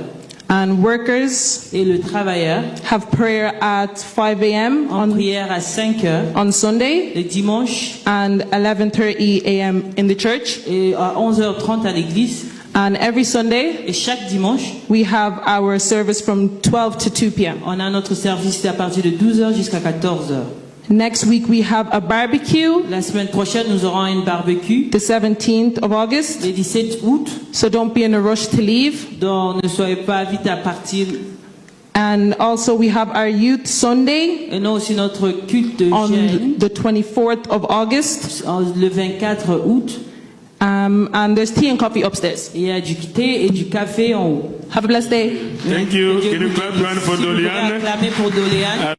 Speaker 2: And workers
Speaker 4: Et le travailleur
Speaker 2: have prayer at 5 a.m.
Speaker 4: en prière à 5h
Speaker 2: on Sunday
Speaker 4: le dimanche
Speaker 2: and 11:30 a.m. in the church.
Speaker 4: et à 11h30 à l'église.
Speaker 2: And every Sunday,
Speaker 4: Et chaque dimanche,
Speaker 2: we have our service from 12 to 2 p.m.
Speaker 4: on a notre service à partir de 12h jusqu'à 14h.
Speaker 2: Next week, we have a barbecue,
Speaker 4: La semaine prochaine, nous aurons une barbecue
Speaker 2: the 17th of August.
Speaker 4: le 17 août.
Speaker 2: So don't be in a rush to leave.
Speaker 4: Donc ne soyez pas vite à partir.
Speaker 2: And also, we have our youth Sunday
Speaker 4: Et nous aussi notre culte de
Speaker 2: on
Speaker 4: jeûne
Speaker 2: the 24th of August.
Speaker 4: le 24 août.
Speaker 2: And there's tea and coffee upstairs.
Speaker 4: Il y a du thé et du café en haut.
Speaker 2: Have a blessed day.
Speaker 3: Thank you.
Speaker 4: Que Dieu
Speaker 3: Can you
Speaker 4: vous
Speaker 3: clap your hand for
Speaker 4: bénisse. Si vous pouvez
Speaker 3: Doliane?
Speaker 4: acclamer pour Doliane.